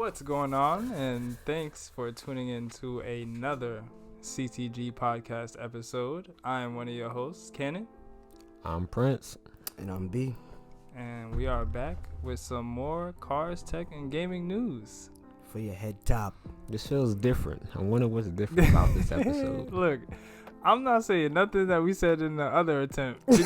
What's going on? And thanks for tuning in to another CTG podcast episode. I am one of your hosts, Cannon. I'm Prince. And I'm B. And we are back with some more cars, tech, and gaming news. For your head top. This feels different. I wonder what's different about this episode. Look, I'm not saying nothing that we said in the other attempt. Because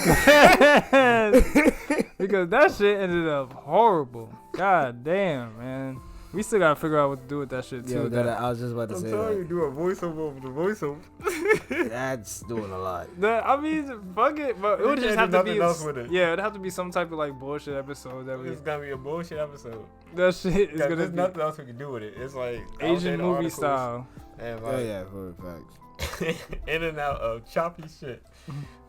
that shit ended up horrible. God damn, man. We still gotta figure out what to do with that shit, too. I was just about to say that. you, do a voiceover over the voiceover. That's doing a lot. I mean, fuck it, but it would just have to be. With it. Yeah, it'd have to be some type of like bullshit episode that It's gonna be a bullshit episode. That shit is gonna There's be nothing else we can do with it. It's like Asian movie style. And Oh yeah, for facts. in and out of choppy shit.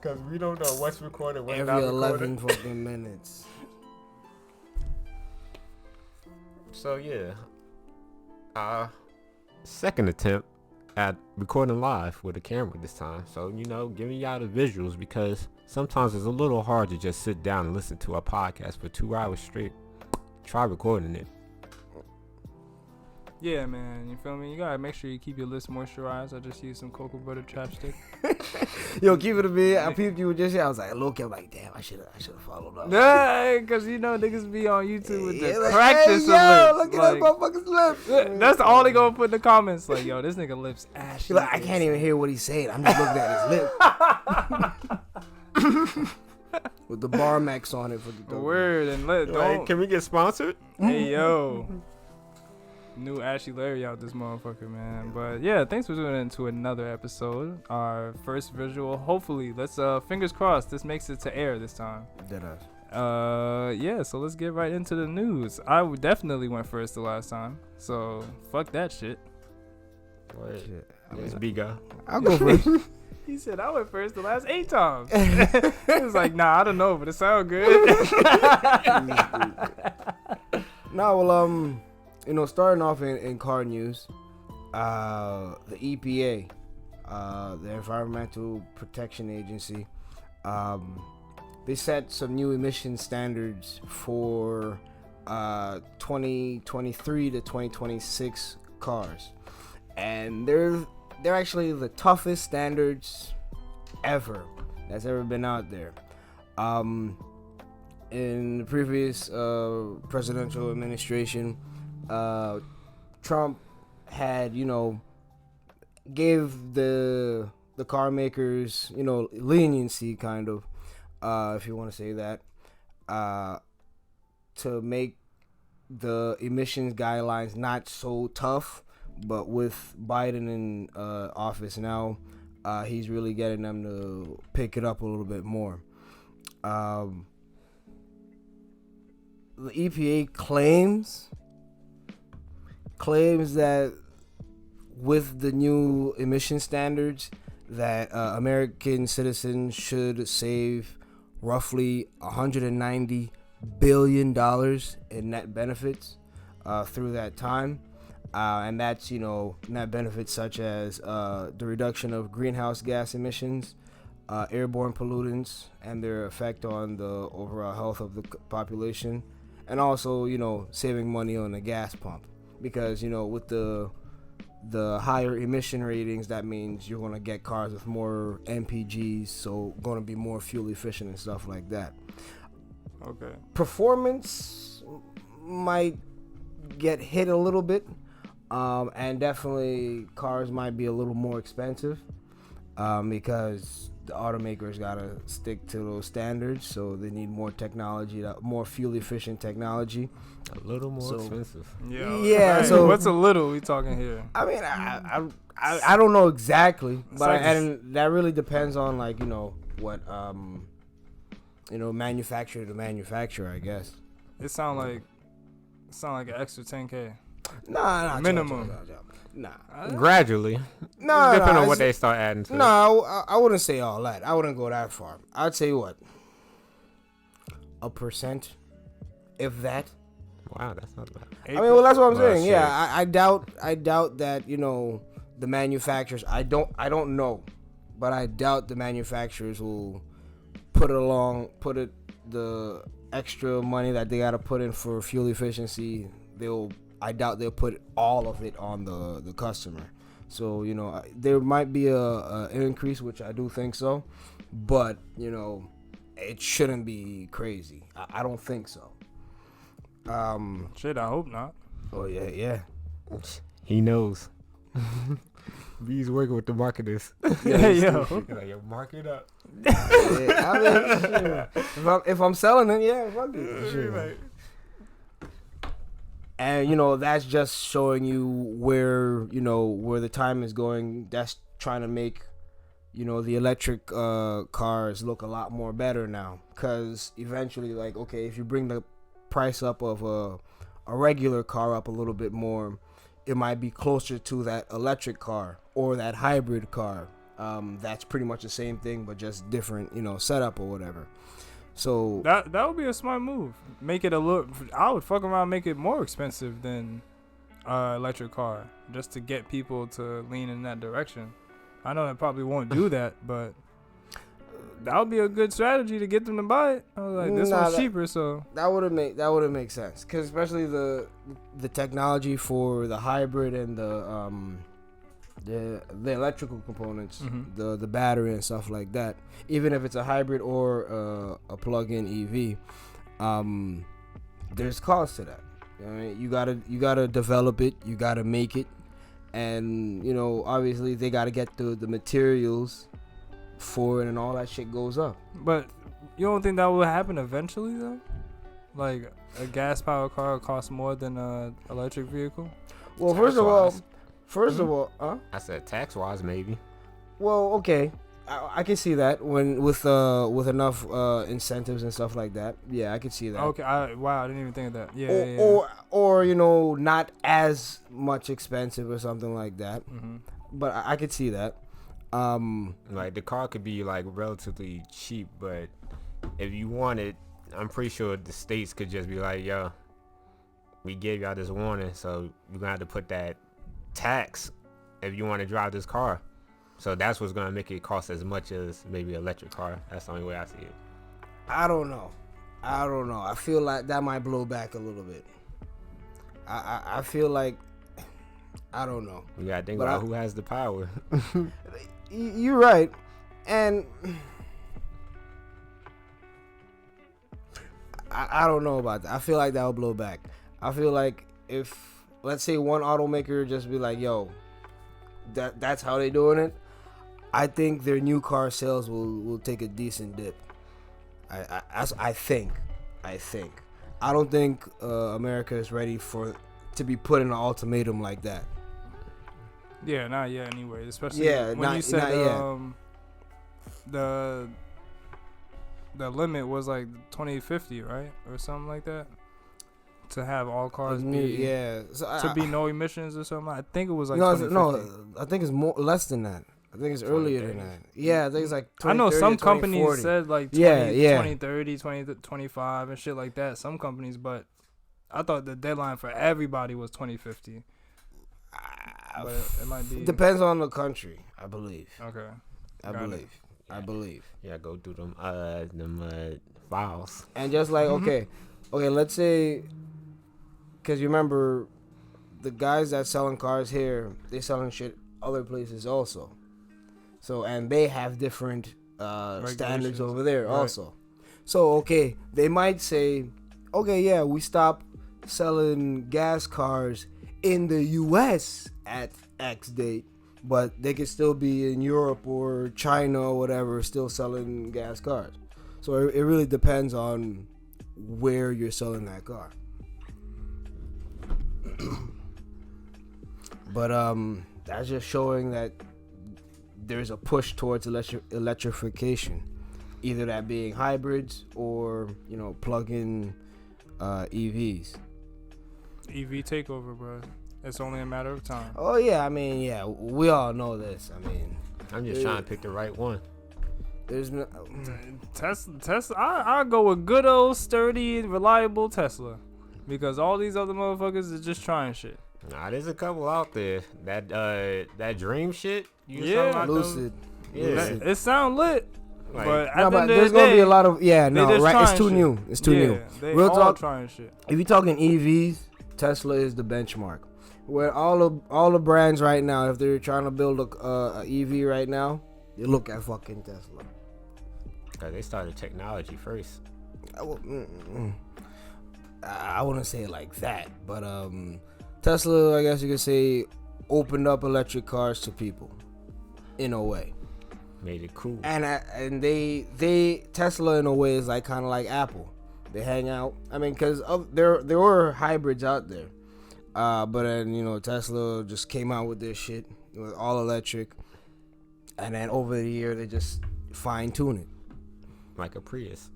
Because we don't know what's recorded, what's not Every recorded. 11 fucking minutes. So yeah, second attempt at recording live with a camera this time. So giving y'all the visuals because sometimes it's a little hard to just sit down and listen to a podcast for 2 hours straight. Try recording it. Yeah, man, you feel me? You gotta make sure you keep your lips moisturized. I just used some cocoa butter chapstick. Yo, keep it a bit. I peeped you just here. I was like, look, I'm like, damn, I should have followed up. Nah, cause niggas be on YouTube with the like, practice hey, of yo, lips. look at that motherfucker's lips. That's all they gonna put in the comments. Like, yo, this nigga lips ashy. Like, I can't even hear what he's saying. I'm just looking at his lip. With the bar max on it for the dope. Word and don't. Can we get sponsored? Hey yo. New Ashy Larry out this motherfucker, man. But yeah, thanks for tuning in to another episode. Our first visual. Hopefully, let's fingers crossed this makes it to air this time. Deadass. Yeah, so let's get right into the news. I definitely went first the last time. So fuck that shit. Shit. It's Biga. I'll go first. He said I went first the last 8 times. He was like, nah, I don't know, but it sound good. Starting off in car news, the EPA, the Environmental Protection Agency, they set some new emission standards for 2023 to 2026 cars, and they're actually the toughest standards ever that's ever been out there. In the previous presidential administration, Trump had, gave the car makers, leniency kind of, if you want to say that, to make the emissions guidelines not so tough. But with Biden in office now, he's really getting them to pick it up a little bit more. The EPA claims that with the new emission standards that American citizens should save roughly $190 billion in net benefits through that time. And that's, net benefits such as the reduction of greenhouse gas emissions, airborne pollutants, and their effect on the overall health of the population, and also, saving money on the gas pump. Because, with the higher emission ratings, that means you're going to get cars with more MPGs, so going to be more fuel efficient and stuff like that. Okay. Performance might get hit a little bit. And definitely cars might be a little more expensive because the automakers gotta stick to those standards, so they need more technology, more fuel efficient technology. A little more expensive. Yeah. Right. So what's a little we talking here? I mean, I don't know exactly, but and that really depends on what manufacturer to manufacturer, I guess. It sound like an extra 10K. Nah, minimum. Nah. Gradually. No, depending on what they start adding to. No, I wouldn't say all that. I wouldn't go that far. I'd say what? 1%, if that. Wow, that's not bad. I mean, well, that's what I'm saying. Shit. Yeah, I doubt that the manufacturers. I don't know, but I doubt the manufacturers will put the extra money that they got to put in for fuel efficiency. They'll I doubt they'll put all of it on the customer. So, you know, there might be an increase, which I do think so, but, you know, it shouldn't be crazy. I don't think so. Shit, I hope not. Oh, yeah. He knows. B's working with the marketers. Yeah, yo. Like, yo, mark it up. Yeah, I mean, sure. If I'm selling it, yeah, fuck it. Sure. Right. And, you know, that's just showing you where the time is going. That's trying to make, you know, the electric cars look a lot more better now. Because eventually, like, okay, if you bring the price up of a regular car up a little bit more, it might be closer to that electric car or that hybrid car. That's pretty much the same thing, but just different, you know, setup or whatever. So that would be a smart move. Make it a little. I would fuck around, make it more expensive than electric car, just to get people to lean in that direction. I know they probably won't do that, but that would be a good strategy to get them to buy it. I was like, this one's cheaper, so that would make sense. Because especially the technology for the hybrid and the electrical components, the battery and stuff like that. Even if it's a hybrid or a plug-in EV, there's cost to that. You know what I mean? You gotta develop it. You gotta make it, and you know, obviously they gotta get the materials for it, and all that shit goes up. But you don't think that will happen eventually, though? Like a gas-powered car costs more than an electric vehicle? Well, first of all, I said tax-wise, maybe. Well, okay, I can see that when with enough incentives and stuff like that. Yeah, I could see that. Okay, wow, I didn't even think of that. Yeah, or you know, not as much expensive or something like that. But I could see that. Like the car could be like relatively cheap, but if you want it, I'm pretty sure the states could just be like, yo, we gave y'all this warning, so you're gonna have to put that tax if you want to drive this car. So that's what's gonna make it cost as much as maybe an electric car. That's the only way I see it. I don't know. I feel like that might blow back a little bit. I feel like, I don't know. We gotta think about who has the power. You're right, and I don't know about that. I feel like that will blow back. I feel like if, let's say, one automaker just be like, yo, that's how they doing it, I think their new car sales will take a decent dip. I think. I don't think America is ready to be put in an ultimatum like that. Yeah, not yet anyway. Especially when you said the limit was like 2050, right, or something like that, to have all cars be no emissions or something. I think it was like I think it's less than that. I think it's earlier than that. Yeah, I think it's like 2030. I know some companies said like 2030, 2025 and shit like that. Some companies, but I thought the deadline for everybody was 2050. But it might be. Depends on the country, I believe. Okay. I believe. Yeah, go through them files. And just like okay, let's say, because you remember, the guys that selling cars here, they selling shit other places also. So and they have different standards over there also. So okay, they might say, okay, yeah, we stop selling gas cars in the U.S. at X date, but they could still be in Europe or China or whatever, still selling gas cars. So it really depends on where you're selling that car. But that's just showing that there's a push towards electrification, either that being hybrids or, you know, plug-in EVs. EV takeover, bro. It's only a matter of time. Oh yeah, I mean, yeah, we all know this. I mean, I'm just trying to pick the right one. There's no Tesla. I go with good old sturdy, reliable Tesla, because all these other motherfuckers are just trying shit. Nah, there's a couple out there that dream shit. Lucid. Yeah, it sound lit. Like, but at the end of there's the gonna day, be a lot of right. It's too shit. new. It's too new. They Real all talk. trying shit. If you're talking EVs, Tesla is the benchmark. Where all the brands right now, if they're trying to build a EV right now, they look at fucking Tesla. Cause they started technology first. I wouldn't say it like that, but Tesla, I guess you could say, opened up electric cars to people, in a way. Made it cool. And they Tesla in a way is like kind of like Apple. They hang out. I mean, because there were hybrids out there, but then Tesla just came out with this shit with all electric, and then over the year they just fine tune it. Like a Prius.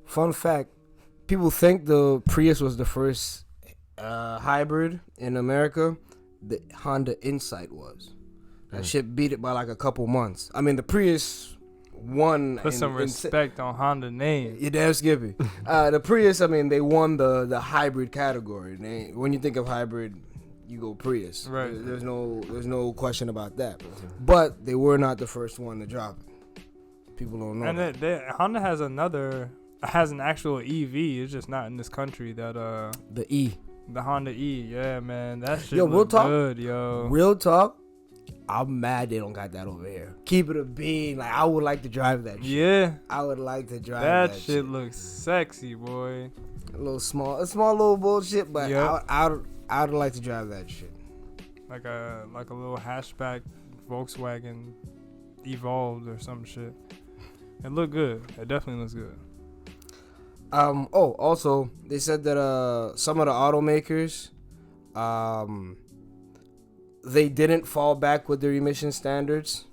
Fun fact: people think the Prius was the first hybrid in America. The Honda Insight was. That shit beat it by like a couple months. I mean, the Prius won. Put some respect on Honda name. You damn Skippy. The Prius, I mean, they won the hybrid category. When you think of hybrid, you go Prius. Right. There's no question about that. But they were not the first one to drop it. People don't know. And Honda has an actual EV. It's just not in this country. The Honda E. Yeah, man, that shit look good, yo. Real talk. I'm mad they don't got that over here. Keep it a bean. Like, I would like to drive that shit. Yeah. I would like to drive that shit. Looks sexy, boy. A small little bullshit, but yep. I'd like to drive that shit. Like a little hatchback Volkswagen Evolved or some shit. It looked good. It definitely looks good. Also, they said that some of the automakers, they didn't fall back with their emission standards.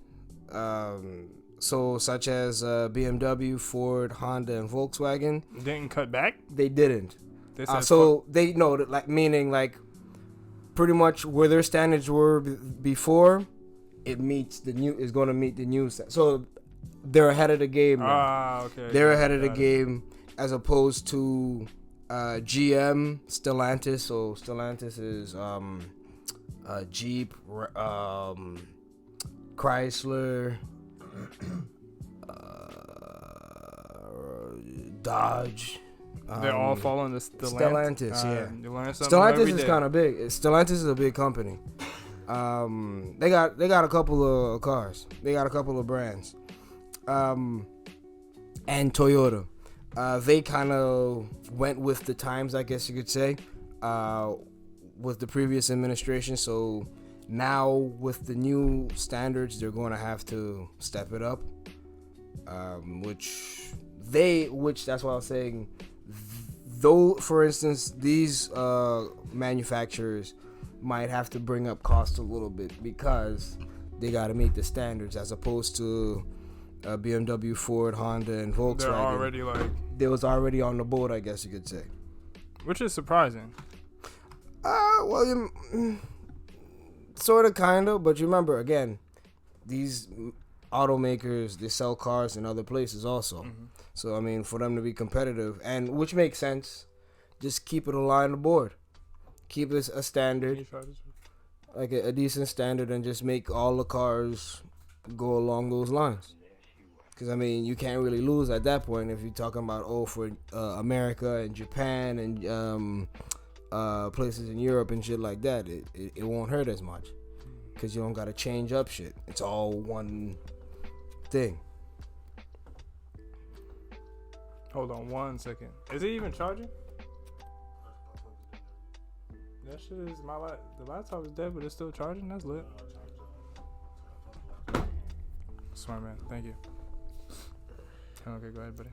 So such as BMW, Ford, Honda, and Volkswagen. Didn't cut back? They didn't. They said they know that, like, meaning like pretty much where their standards were before, is going to meet the new. So they're ahead of the game now. Okay. They're ahead of the game as opposed to GM, Stellantis. So Stellantis is Jeep, Chrysler, Dodge. They all fall into Stellantis. Yeah, you learn something Stellantis every is day. kind of big. Stellantis is a big company. They got a couple of cars. They got a couple of brands. And Toyota. They kind of went with the times, I guess you could say, with the previous administration. So now with the new standards, they're going to have to step it up. Which that's why I was saying, though, for instance, these manufacturers might have to bring up costs a little bit because they got to meet the standards, as opposed to BMW, Ford, Honda, and Volkswagen. They're already they was already on the boat, I guess you could say. Which is surprising. Well, sort of, kind of, but you remember, again, these automakers, they sell cars in other places also. Mm-hmm. So, I mean, for them to be competitive, and which makes sense, just keep it aligned the board. Keep this a standard, like a decent standard, and just make all the cars go along those lines. Because, I mean, you can't really lose at that point if you're talking about, for America and Japan and places in Europe and shit like that. It won't hurt as much because you don't got to change up shit. It's all one thing. Hold on 1 second. Is it even charging? That shit is the laptop is dead, but it's still charging. That's lit. Smart man. Thank you. Okay, go ahead, buddy.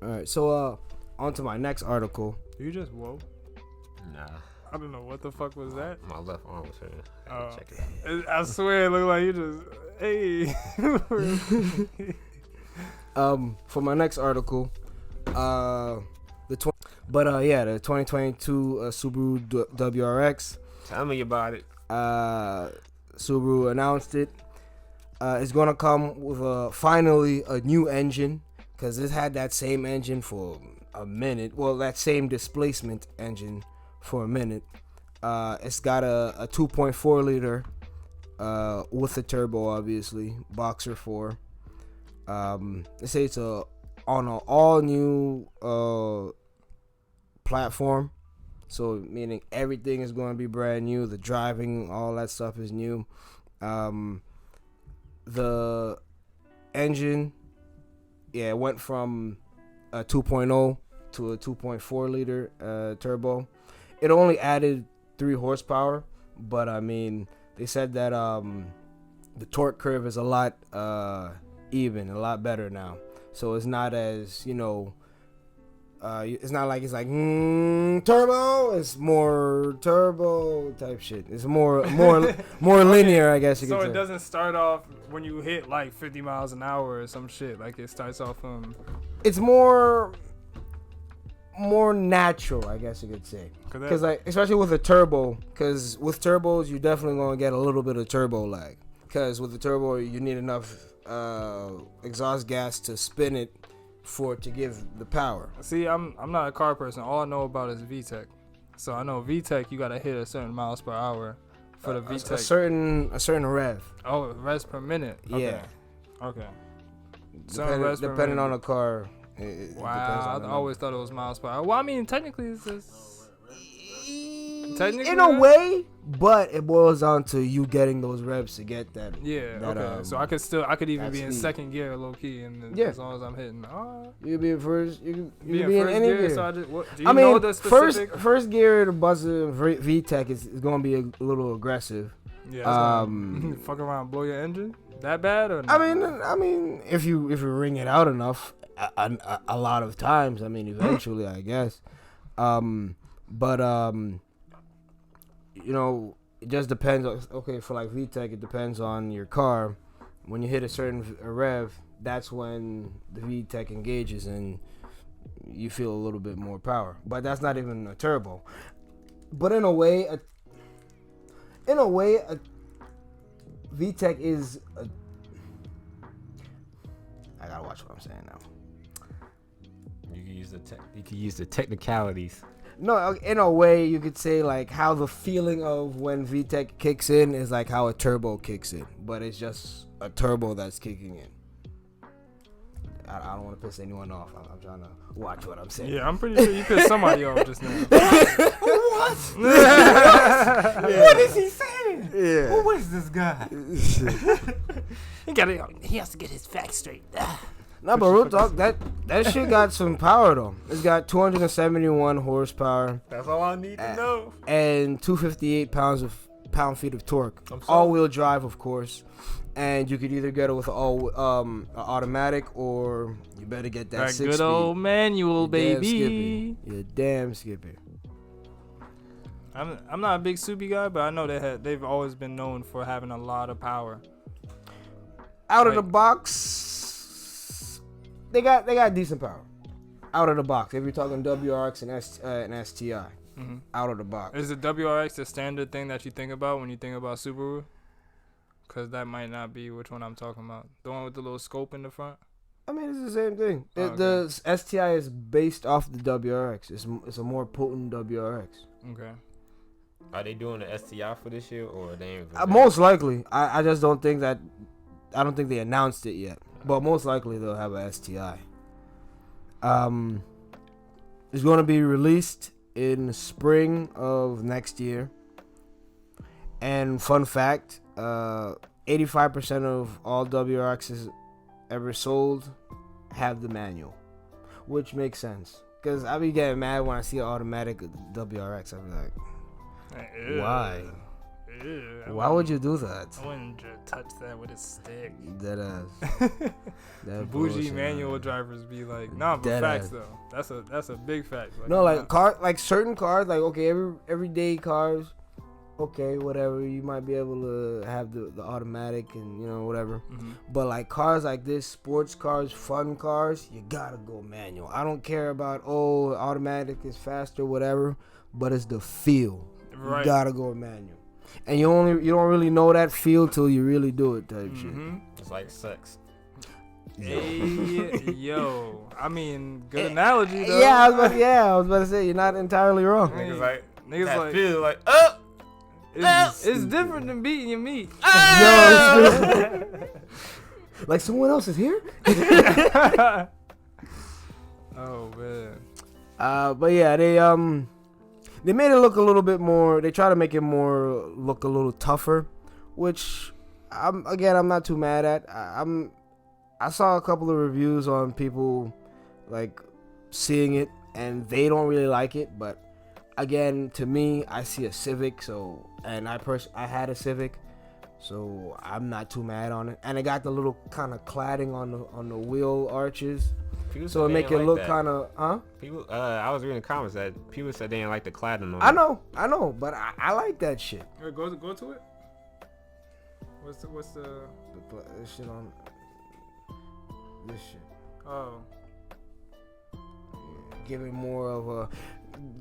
All right. So on to my next article. You just woke? Nah. I don't know what the fuck was that. My left arm was hurting. Check it out. I swear it looked like you just For my next article, the 2022 Subaru WRX. Tell me about it. Subaru announced it. It's gonna come with finally a new engine, because it had that same engine for a minute. Well, that same displacement engine for a minute. It's got a 2.4 liter with a turbo, obviously, Boxer 4. They say it's a on an all new platform. So meaning everything is going to be brand new. The driving, all that stuff is new. The engine, it went from a 2.0 to a 2.4 liter turbo. It only added 3 horsepower, but I mean, they said that the torque curve is a lot even, a lot better now. So it's not as, it's not like it's like turbo. It's more turbo type shit. It's more linear, I guess you could say. So it doesn't start off when you hit like 50 miles an hour or some shit. Like it starts off from. It's more natural, I guess you could say. Because like especially with a turbo, because with turbos you're definitely gonna get a little bit of turbo lag. Because with the turbo you need enough exhaust gas to spin it for it to give the power. See, I'm not a car person. All I know about is VTEC. So I know VTEC, you gotta hit a certain miles per hour for the VTEC. A certain rev. Oh, revs per minute. Yeah. Okay. Depending on the car. Wow, I always thought it was miles per hour. Well, I mean, technically it's just. Technically, in a way, but it boils down to you getting those reps to get that. Yeah. Okay. So I could even be in second gear, low key, and as long as I'm hitting. You could be in first. You can be in any gear. So do you know the specific? First gear, the Buzzer VTEC is going to be a little aggressive. Yeah. Fuck around, blow your engine. That bad or? Not? I mean, if you ring it out enough, a lot of times. I mean, eventually, I guess. It just depends. Okay, for like VTEC, it depends on your car. When you hit a certain rev, that's when the VTEC engages and you feel a little bit more power. But that's not even a turbo. But in a way, VTEC is I gotta watch what I'm saying now. You can use the technicalities. No, in a way, you could say like how the feeling of when VTEC kicks in is like how a turbo kicks in, but it's just a turbo that's kicking in. I don't want to piss anyone off. I'm trying to watch what I'm saying. Yeah, I'm pretty sure you pissed somebody off just now. What? Yeah. What is he saying? Yeah. Who is this guy? He has to get his facts straight. No, but real talk, that shit got some power though. It's got 271 horsepower. That's all I need to know. And 258 pound-feet of torque. All-wheel drive, of course. And you could either get it with automatic, or you better get that 6-speed. Good old manual, baby. You're damn skippy. I'm not a big Subi guy, but I know they've always been known for having a lot of power. Out of the box. They got decent power. Out of the box. If you're talking WRX and STI. Mm-hmm. Out of the box. Is the WRX the standard thing that you think about when you think about Subaru? Because that might not be which one I'm talking about. The one with the little scope in the front? I mean, it's the same thing. The STI is based off the WRX. It's a more potent WRX. Okay. Are they doing the STI for this year, or they ain't? Most likely. I just don't think that. I don't think they announced it yet. But most likely they'll have a STI. It's going to be released in the spring of next year. And fun fact, 85% of all WRXs ever sold have the manual, which makes sense. Because I be getting mad when I see an automatic WRX. I be like, why? Why would you do that? I wouldn't touch that with a stick. Dead ass. That bougie manual drivers be like, nah, but facts though. That's a big fact. Like, no, like certain cars, like okay, everyday cars, okay, whatever. You might be able to have the automatic and whatever. Mm-hmm. But like cars like this, sports cars, fun cars, you gotta go manual. I don't care about automatic is faster, whatever, but it's the feel. Right. You gotta go manual. And you don't really know that feel till you really do it type shit. It's like sex. Hey, yo. I mean, good analogy though. Yeah, I was about to say you're not entirely wrong. Niggas like feel like it's different than beating your meat. Yo, like someone else is here? Oh man. But yeah, they made it look a little bit more. They try to make it look a little tougher, which I'm not too mad at. I saw a couple of reviews on people like seeing it and they don't really like it, but again, to me, I see a Civic, and I had a Civic, so I'm not too mad on it. And it got the little kind of cladding on the wheel arches. People So it make it like look that. kind of, huh? People, I was reading comments that people said they didn't like the cladding on I it. know, but I like that shit. Wait, go to it. What's the? This shit on this shit. Oh. Give it more of a,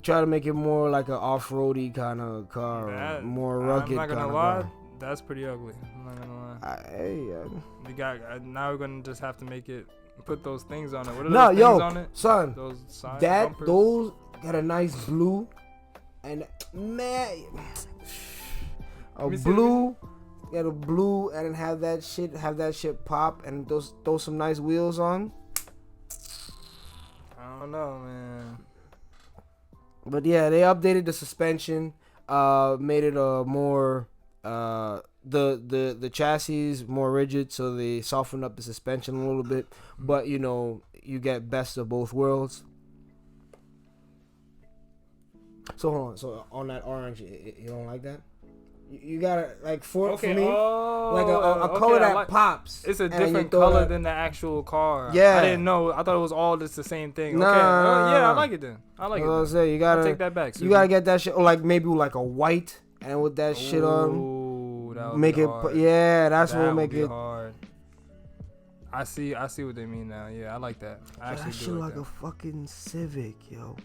try to make it more like an off-roady kind of car, more rugged. I'm not kind gonna of lie, car. that's pretty ugly. I'm not gonna lie. We got now we're gonna just have to make it. Put those things on it. What are those things on it? Son, those side that bumpers? those got a nice blue, and man, blue, got a blue, and have that shit pop, and throw some nice wheels on. I don't know, man. But yeah, they updated the suspension, made it more the chassis more rigid, so they softened up the suspension a little bit. But you get best of both worlds. So hold on. So on that orange, you don't like that? You gotta like for me, like a color that pops. It's a different color than the actual car. Yeah, I didn't know. I thought it was all just the same thing. Nah, okay, yeah, I like it then. I like it. I say you gotta I'll take that back. You gotta get that shit, or like maybe like a white and with that shit on. That would make be it. hard. Yeah, that's what would make be it hard. I see what they mean now. Yeah, I like that. I actually that do shit like like that. a fucking Civic, yo.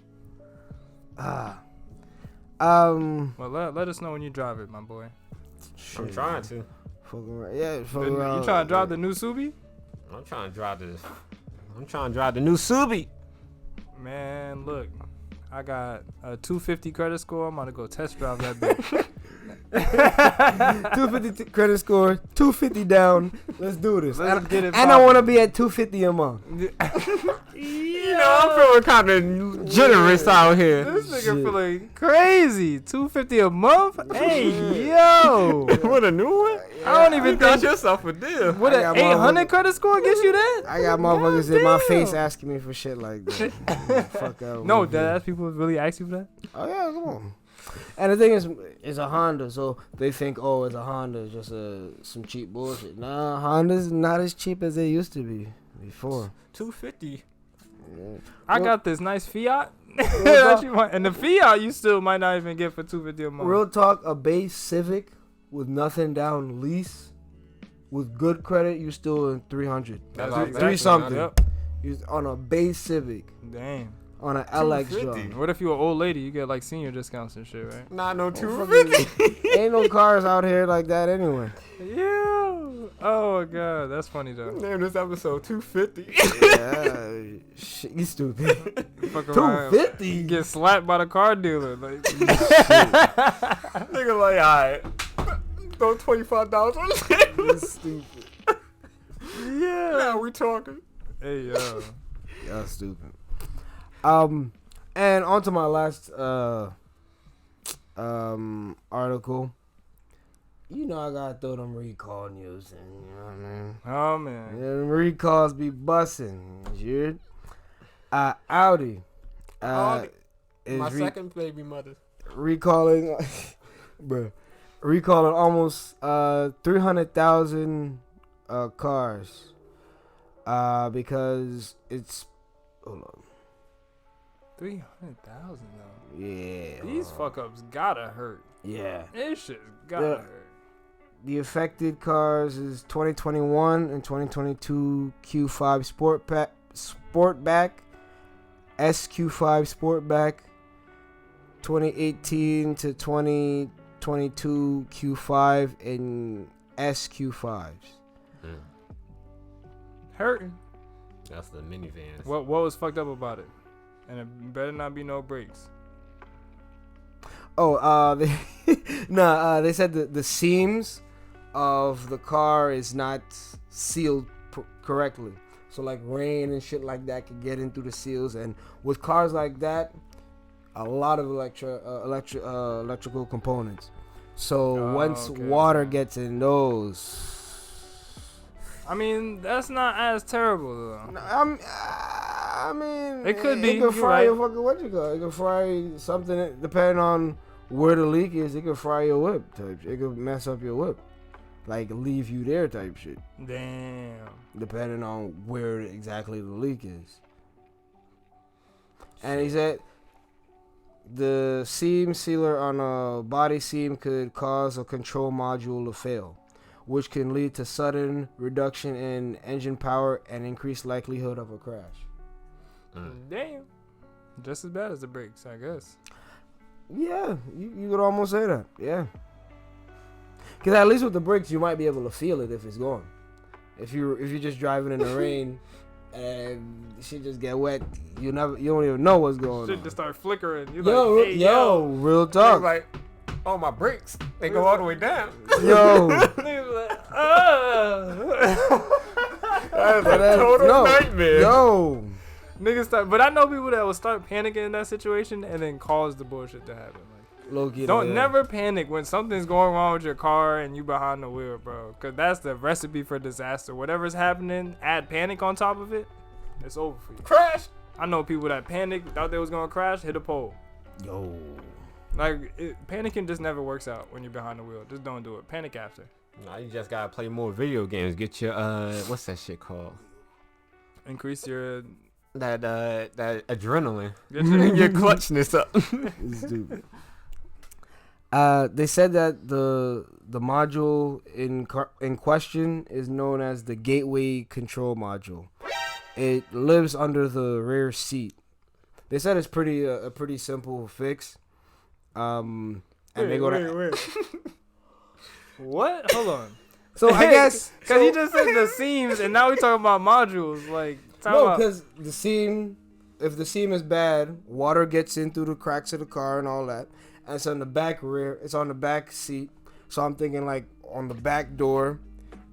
Well, let us know when you drive it, my boy. Shit, I'm trying to. Fucking around. Yeah, fucking You around. trying to drive the new Subi? I'm trying to drive the new Subi. Man, look, I got a 250 credit score. I'm about to go test drive that bitch. 250 credit score, 250 down. Let's do this. Let's get it and I want to poppin'. be at 250 a month. I'm feeling kind of generous out here. This nigga Shit. feeling crazy. 250 a month? Hey, yo. What a new one? I don't even You got think. yourself a deal. What I an got 800 credit score gets you that? I got motherfuckers in my Goddamn. face asking me for shit like that. Fuck out. No, with me. deadass people really ask you for that? Oh yeah, come on. And the thing is, it's a Honda, so they think, oh, it's a Honda, it's just some cheap bullshit. Nah, Honda's not as cheap as they used to be before. 250. Yeah. I got this nice Fiat. And the Fiat you still might not even get for 250 a month. Real talk, a base Civic with nothing down lease, with good credit, you still in 300. That's Three exactly something. Yep. You on a base Civic, Damn. on an LX 250. job. What if you're an old lady? You get like senior discounts and shit, right? Not no Fucking- 250. Ain't no cars out here like that anyway. Yeah. Oh my god, that's funny though. Name this episode 250. Yeah, shit, you stupid. Fuck around, 250. get slapped by the car dealer. Like, Nigga like, alright. Throw $25 on it. You stupid. yeah. Now we talking. Hey yo. Y'all stupid. And on to my last article. You know I gotta throw them recall news in, you know what I mean? Oh man. Yeah, them recalls be busting, you heard? Audi Audi. is My second baby mother. recalling recalling almost 300,000 cars because it's, hold on. 300,000 though. Yeah. These fuck ups gotta hurt. Yeah. This shit's gotta Yeah. hurt. The affected cars is 2021 and 2022 Q5 Sportback, SQ5 Sportback, 2018 to 2022 Q5 and SQ5s. Hurting. That's the minivans. What was fucked up about it? And it better not be no brakes. Oh, they said the seams of the car is not sealed correctly. so like rain and shit like that can get in through the seals. And with cars like that, a lot of electrical components. So once water gets in those, I mean, that's not as terrible though. I mean, it could be. It could fry your fucking what you got. It could fry something depending on where the leak is. It could fry your whip type. It could mess up your whip, like leave you there type shit. Damn. Depending on where exactly the leak is. And he said the seam sealer on a body seam could cause a control module to fail, which can lead to sudden reduction in engine power and increased likelihood of a crash. Damn. Just as bad as the brakes, I guess. Yeah, you could almost say that. Yeah. Because at least with the brakes, you might be able to feel it if it's gone. If you're just driving in the rain and shit just get wet, you don't even know what's going on. Shit just start flickering. You're yo, like, hey, yo, real talk. Like, oh, my brakes, they go all the way down. Yo. That's a total nightmare. Yo. Niggas start, but I know people that will start panicking in that situation and then cause the bullshit to happen. Like, Low-key, don't never panic when something's going wrong with your car and you behind the wheel, bro. Cause that's the recipe for disaster. Whatever's happening, add panic on top of it, it's over for you. Crash. I know people that panicked, thought they was gonna crash, hit a pole. Yo. Like panicking just never works out when you're behind the wheel. Just don't do it. Panic after. Nah, you just gotta play more video games. Get your what's that shit called? Increase your That adrenaline. Your clutchness up. It's stupid. They said that the module in question is known as the gateway control module. It lives under the rear seat. They said it's a pretty simple fix. And they go to What? Hold on. So I guess because he just said the seams, and now we talking about modules. Like no, because the seam, if the seam is bad, water gets in through the cracks of the car and all that. And it's on the back rear. It's on the back seat. So I'm thinking like on the back door,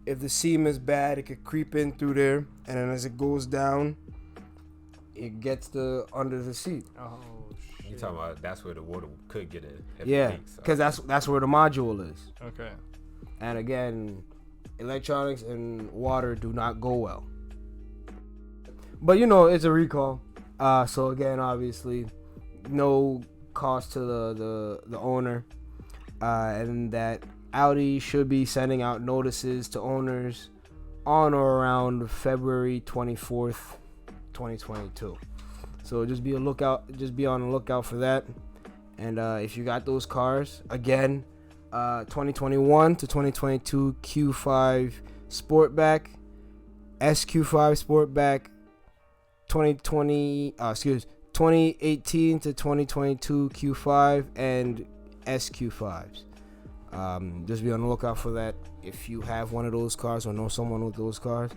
if the seam is bad, it could creep in through there, and then as it goes down, it gets under the seat. Oh shit. You talking about that's where the water could get in? Yeah, because that's where the module is. Okay. And again, electronics and water do not go well. But it's a recall. So again, obviously, no cost to the owner, and that Audi should be sending out notices to owners on or around February 24th, 2022. So just be on the lookout for that. And if you got those cars, again, 2021 to 2022 Q5 Sportback, SQ5 Sportback, 2018 to 2022 Q5 and SQ5s. Just be on the lookout for that. If you have one of those cars or know someone with those cars,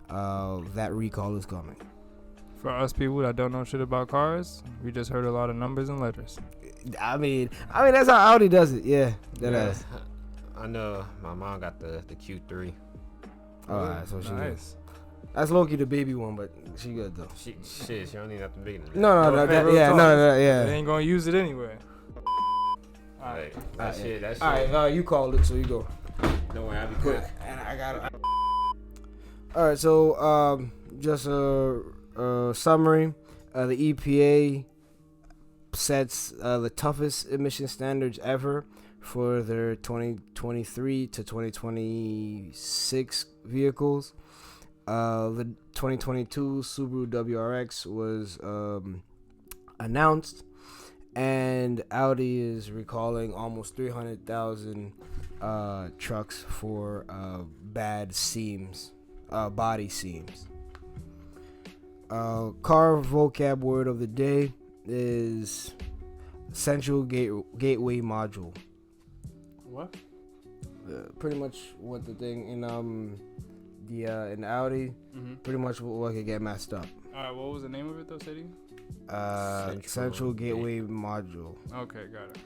that recall is coming. For us people that don't know shit about cars, we just heard a lot of numbers and letters. I mean that's how Audi does it. Yeah, that. I know my mom got the Q3. Oh, that's what she Nice. does. That's low-key the baby one, but she good though. She don't need nothing bigger than that. No, They ain't gonna use it anyway. Alright, that shit. All right, you called it, so you go. Don't worry, I'll be quick. And I got it. All right, so just a summary. The EPA sets the toughest emission standards ever for their 2023 to 2026 vehicles. The 2022 Subaru WRX was announced, and Audi is recalling almost 300,000 trucks for bad seams, body seams. Car vocab word of the day is central gateway module. What? Pretty much what the thing in in Audi, pretty much what could get messed up. Alright, what was the name of it though, City? Central gateway module. Okay, got it.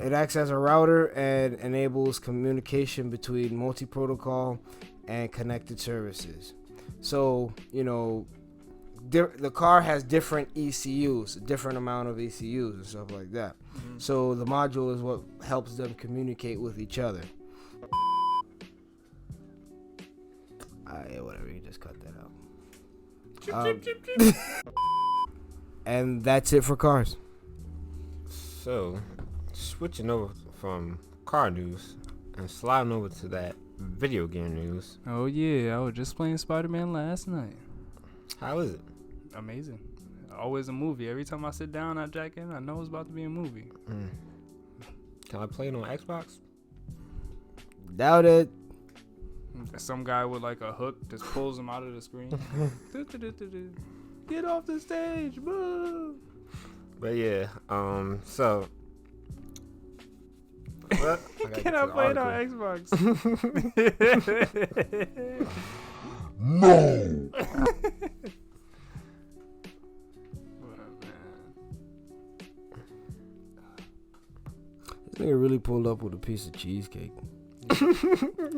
It acts as a router and enables communication between multi-protocol and connected services. So, the car has different ECUs, a different amount of ECUs and stuff like that. Mhm. So the module is what helps them communicate with each other. Yeah, whatever. You just cut that out. And that's it for cars. So, switching over from car news and sliding over to that video game news. Oh yeah, I was just playing Spider-Man last night. How is it? Amazing. Always a movie. Every time I sit down, I jack in. I know it's about to be a movie. Can I play it on Xbox? Doubt it. Some guy with like a hook just pulls him out of the screen. Get off the stage, boo! But yeah, so. What? Can I play it on Xbox? No! This nigga really pulled up with a piece of cheesecake. I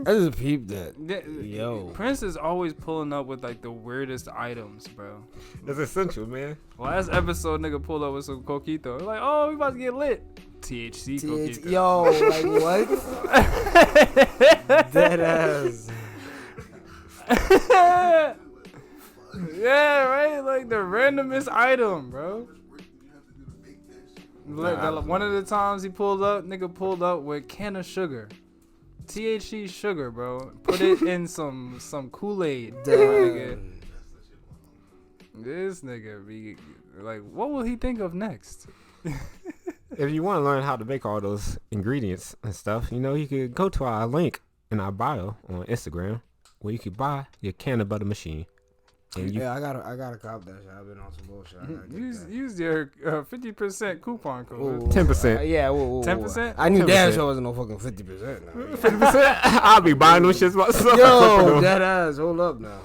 just peeped that. Yo. Prince is always pulling up with like the weirdest items, bro. That's essential, man. Last episode, nigga pulled up with some coquito. Like, oh, we about to get lit. THC coquito. Yo, like what? Dead ass. Yeah, right? Like the randomest item, bro. One of the times he pulled up, nigga pulled up with can of sugar. THC sugar, bro. Put it in some Kool-Aid. Nigga. This nigga be like, what will he think of next? If you want to learn how to make all those ingredients and stuff, you could go to our link in our bio on Instagram where you could buy your can of butter machine. And I gotta cop that shit. I've been on some bullshit. I gotta get Use your 50% coupon code. 10%. Yeah, 10%? I knew 10%. damn sure wasn't no fucking 50%. 50%? I'll be buying those shits myself. Yo, that ass. Hold up now.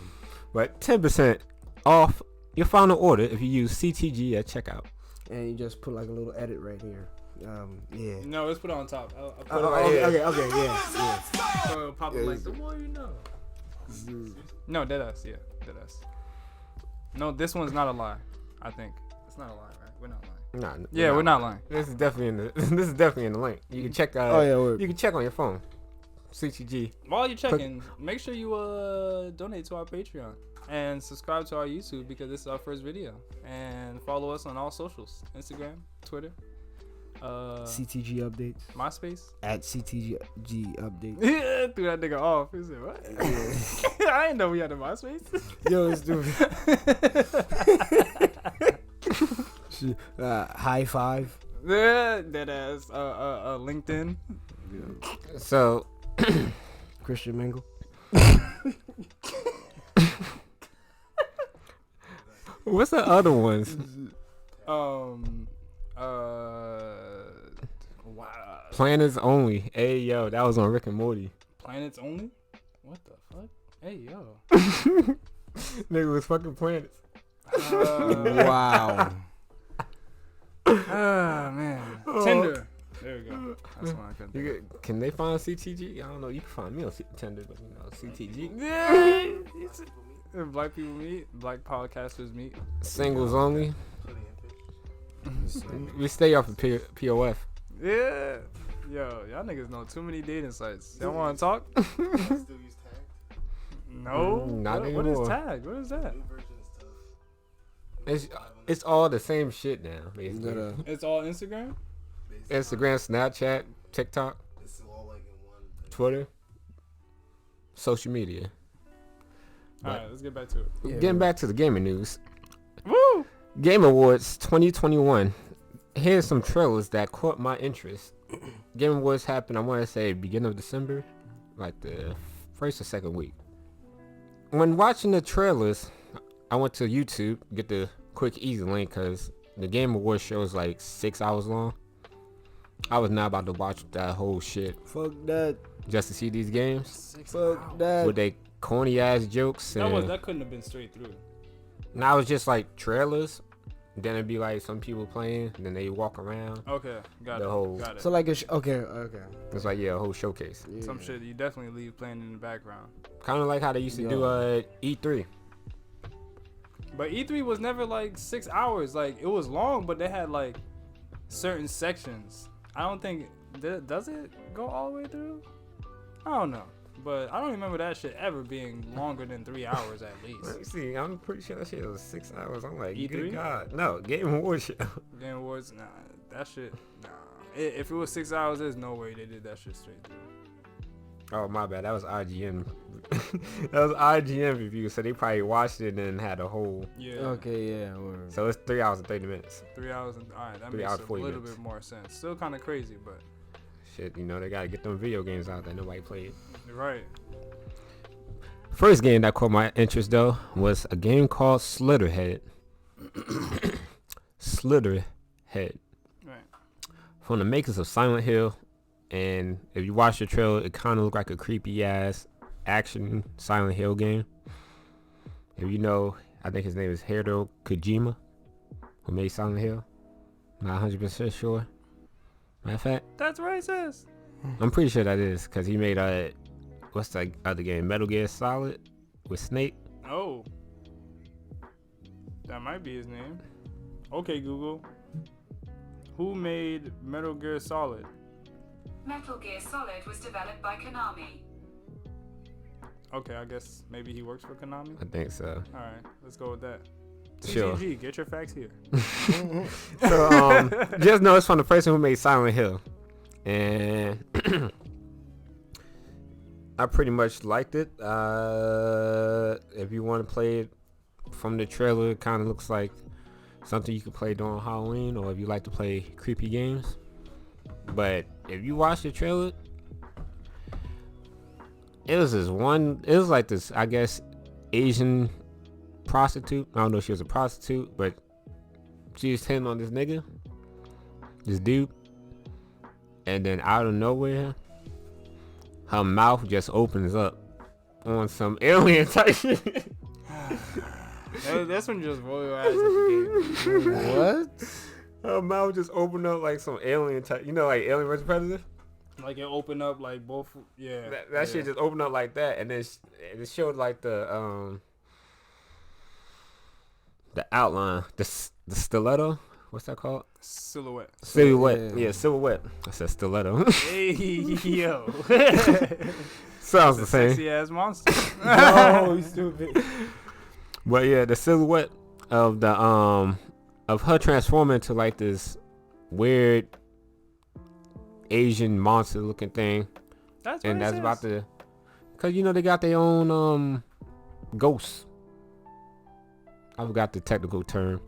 But 10% off your final order if you use CTG at checkout. And you just put like a little edit right here. Yeah. No, let's put it on top. I'll put it Okay, right here. okay, yeah. So it'll pop up like the more you know. No, deadass, yeah, deadass. No, this one's not a lie. I think it's not a lie, right? We're not lying. Nah, Yeah, we're not lying. This is definitely in the. This is definitely in the link. You can check. Word. You can check on your phone. CTG. While you're checking, make sure you donate to our Patreon and subscribe to our YouTube because this is our first video. And follow us on all socials: Instagram, Twitter, CTG updates. MySpace. At CTG updates. Yeah, threw that nigga off. He said, "What?" I didn't know we had a MySpace. Yo, it's stupid. High five. Yeah, that ass. LinkedIn. So, Christian Mingle. what's the other ones? Wow. Planets Only. Hey yo, that was on Rick and Morty. Planets only? What the fuck? Hey yo. Nigga was fucking planets. Wow. Man. Tinder. There we go. That's why I couldn't think. Can they find CTG? I don't know. You can find me on Tinder, but CTG. Yeah. If black people meet, black podcasters meet. Singles only. We stay off of POF. Yeah. Yo, y'all niggas know too many dating sites. Y'all want to talk? No. Not What is anymore. tag? What is that? It's all the same shit now, basically. It's all Instagram? Instagram, Snapchat, TikTok, Twitter, social media. Alright, let's get back to it. Yeah, Getting back to the gaming news. Woo! Game Awards 2021. Here's some trailers that caught my interest. Game Awards happened, I want to say, beginning of December, like the first or second week. When watching the trailers, I went to YouTube, get the quick, easy link, because the Game Awards show is like 6 hours long. I was not about to watch that whole shit Fuck that. just to see these games Fuck that. with they corny ass jokes. That couldn't have been straight through. Now it's just like trailers. Then it'd be like some people playing, and then they walk around. Okay, got The it. whole- Got it. So like a okay. It's like, yeah, a whole showcase. Yeah. Some shit you definitely leave playing in the background. Kind of like how they used to do E3. But E3 was never like 6 hours. Like it was long, but they had like certain sections. I don't think does it go all the way through? I don't know, but I don't remember that shit ever being longer than 3 hours at Let least. me see. I'm pretty sure that shit was 6 hours. I'm like, E3? good God. No, Game Awards show. Game Awards, nah, that shit, nah. If it was 6 hours, there's no way they did that shit straight through. Oh, my bad. That was IGN. That was IGN review. So they probably watched it and then had a whole. Yeah. Okay, yeah. Word. So it's 3 hours and 30 minutes. 3 hours and all right, that 3 makes hours, a 40 little minutes. bit more sense. Still kind of crazy, but Shit, you know, they got to get them video games out that nobody played. you're right. First game that caught my interest, though, was a game called Slitherhead. Slitherhead. Right. From the makers of Silent Hill. And if you watch the trailer, it kind of looked like a creepy-ass action Silent Hill game. If you know, I think his name is Hideo Kojima, who made Silent Hill. Not 100% sure. Matter of fact, That's racist. I'm pretty sure that is, because he made what's that other game? Metal Gear Solid with Snake. Oh, that might be his name. Okay, Google. Who made Metal Gear Solid? Metal Gear Solid was developed by Konami. Okay, I guess maybe he works for Konami. I think so. All right, let's go with that. Sure. CTG, get your facts here. So just know it's from the person who made Silent Hill, and I pretty much liked it. If you want to play it from the trailer, it kind of looks like something you could play during Halloween, or if you like to play creepy games. But if you watch the trailer, it was like this, I guess, Asian prostitute. I don't know if she was a prostitute, but she was hitting on this nigga, this dude, and then out of nowhere, her mouth just opens up on some alien type shit. That's when you just roll your eyes at the game. What? Her mouth just opened up like some alien type, you know, like Alien vs Predator. Like it opened up like both, yeah. That shit just opened up like that, and then it showed like the outline, the stiletto. What's that called? Silhouette. Silhouette. Yeah. Yeah, silhouette. I said stiletto. Hey yo. Sounds the same. Sexy ass monster. No, you stupid. But yeah, the silhouette of the of her transforming into like this weird Asian monster looking thing, That's and that's racist. about to, cause you know they got their own ghosts. I forgot the technical term.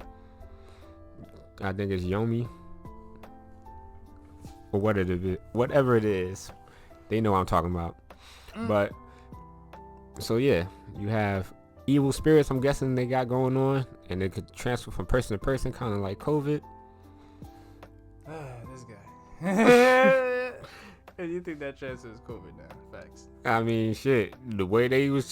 I think it's Yomi, or whatever it is. They know what I'm talking about. But so yeah, you have evil spirits, I'm guessing they got going on, and they could transfer from person to person, kind of like COVID. This guy. And you think that transfers COVID now? Facts. I mean, shit, the way they was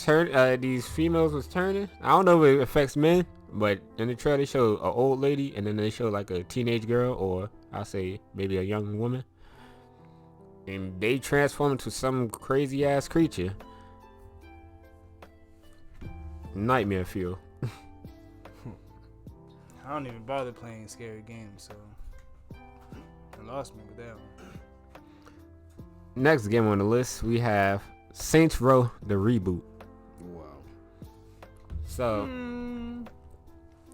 these females was turning. I don't know if it affects men, but in the trailer they show an old lady, and then they show like a teenage girl, or I'll say maybe a young woman, and they transform into some crazy ass creature. Nightmare fuel. I don't even bother playing scary games, so I lost me with that one. Next game on the list, we have Saints Row the reboot. Wow. So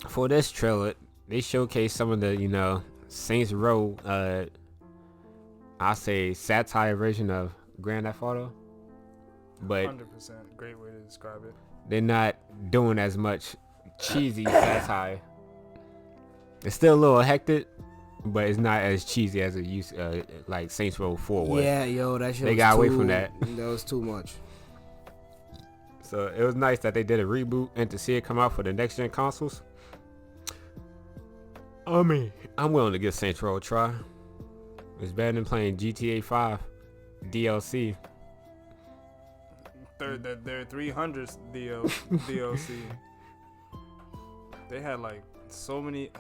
for this trailer, they showcase some of the, you know, Saints Row, I say satire version of Grand Theft Auto, but 100%. Great way to describe it. they're not doing as much cheesy satire. It's still a little hectic, but it's not as cheesy as it used, like Saints Row 4 was. Yeah, yo, that shit. They was got away too- from that. That was too much. So it was nice that they did a reboot and to see it come out for the next gen consoles. I mean, I'm willing to give Saints Row a try. It's better than playing GTA 5 DLC. Their 300th DLC. They had like so many.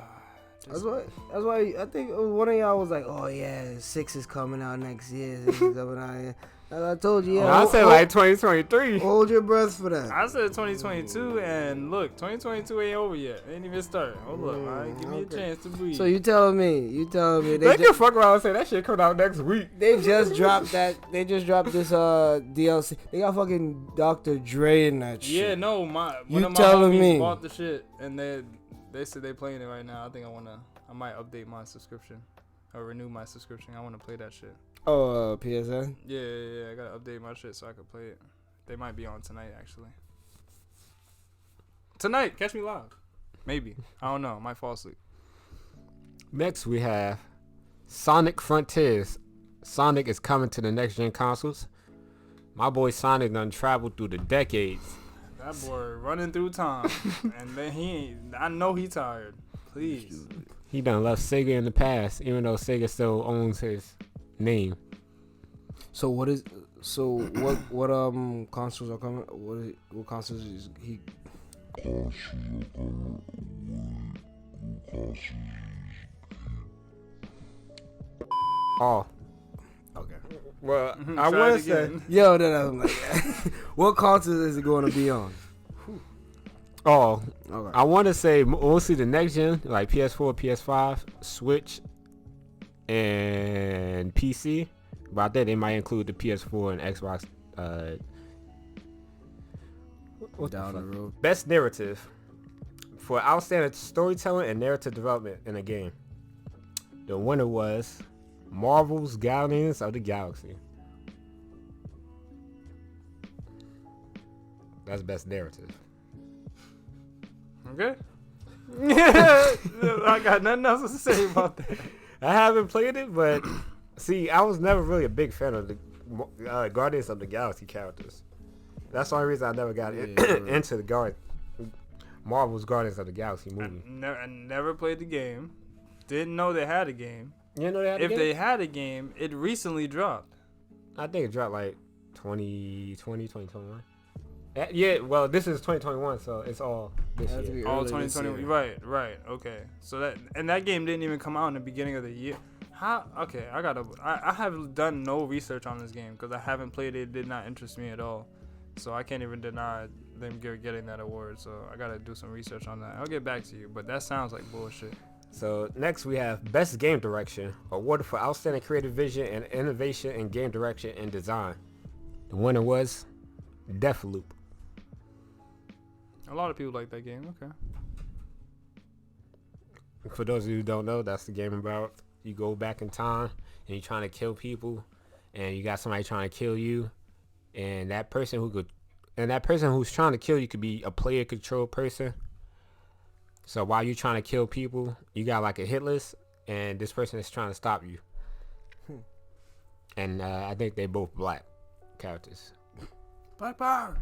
That's why I think one of y'all was like, "Oh yeah, 6 is coming out next year. 6 is coming out." Yeah. And I told you, yeah. I said like 2023. Hold your breath for that. I said 2022, and look, 2022 ain't over yet. Ain't even started. Hold up, man. Give me a chance to breathe. So you telling me They can fuck around and say that shit coming out next week. They just dropped that. They just dropped this DLC. They got fucking Dr. Dre in that shit. Yeah, no, one of my telling homies me. bought the shit, and they said they playing it right now. I think I might update my subscription or renew my subscription. I want to play that shit. Oh, PSN? Yeah. I gotta update my shit so I can play it. They might be on tonight, actually. Tonight, catch me live. Maybe. I don't know. Might fall asleep. Next we have Sonic Frontiers. Sonic is coming to the next gen consoles. My boy Sonic done traveled through the decades. That boy running through time, and then I know he tired. Please. He done left Sega in the past, even though Sega still owns his name. So what consoles are coming? What consoles is he? Oh. Okay. Well, Try I want it to say. again. Yo, I'm like, what consoles is it going to be on? Oh, Okay. I want to say mostly the next gen, like PS4, PS5, Switch, and PC. But I think they might include the PS4 and Xbox. What Down the the fuck? road. Best narrative for outstanding storytelling and narrative development in a game. The winner was Marvel's Guardians of the Galaxy. That's best narrative. Okay. I got nothing else to say about that. I haven't played it, but see, I was never really a big fan of the Guardians of the Galaxy characters. That's the only reason I never got into the Marvel's Guardians of the Galaxy movie. I never played the game. Didn't know they had a game. You know that? If they had a game, it recently dropped. I think it dropped like 2020, 2021. Yeah, well, this is 2021, so it's all this year. All 2020. Right. Okay. So that game didn't even come out in the beginning of the year. How? Okay, I have done no research on this game because I haven't played it. It did not interest me at all. So I can't even deny them getting that award. So I gotta do some research on that. I'll get back to you, but that sounds like bullshit. So next we have Best Game Direction, awarded for outstanding creative vision and innovation in game direction and design. The winner was Deathloop. A lot of people like that game. Okay. For those of you who don't know, that's the game about you go back in time and you're trying to kill people, and you got somebody trying to kill you, and that person who's trying to kill you could be a player control person. So while you're trying to kill people, you got like a hit list, and this person is trying to stop you. And I think they both black characters. Black Power.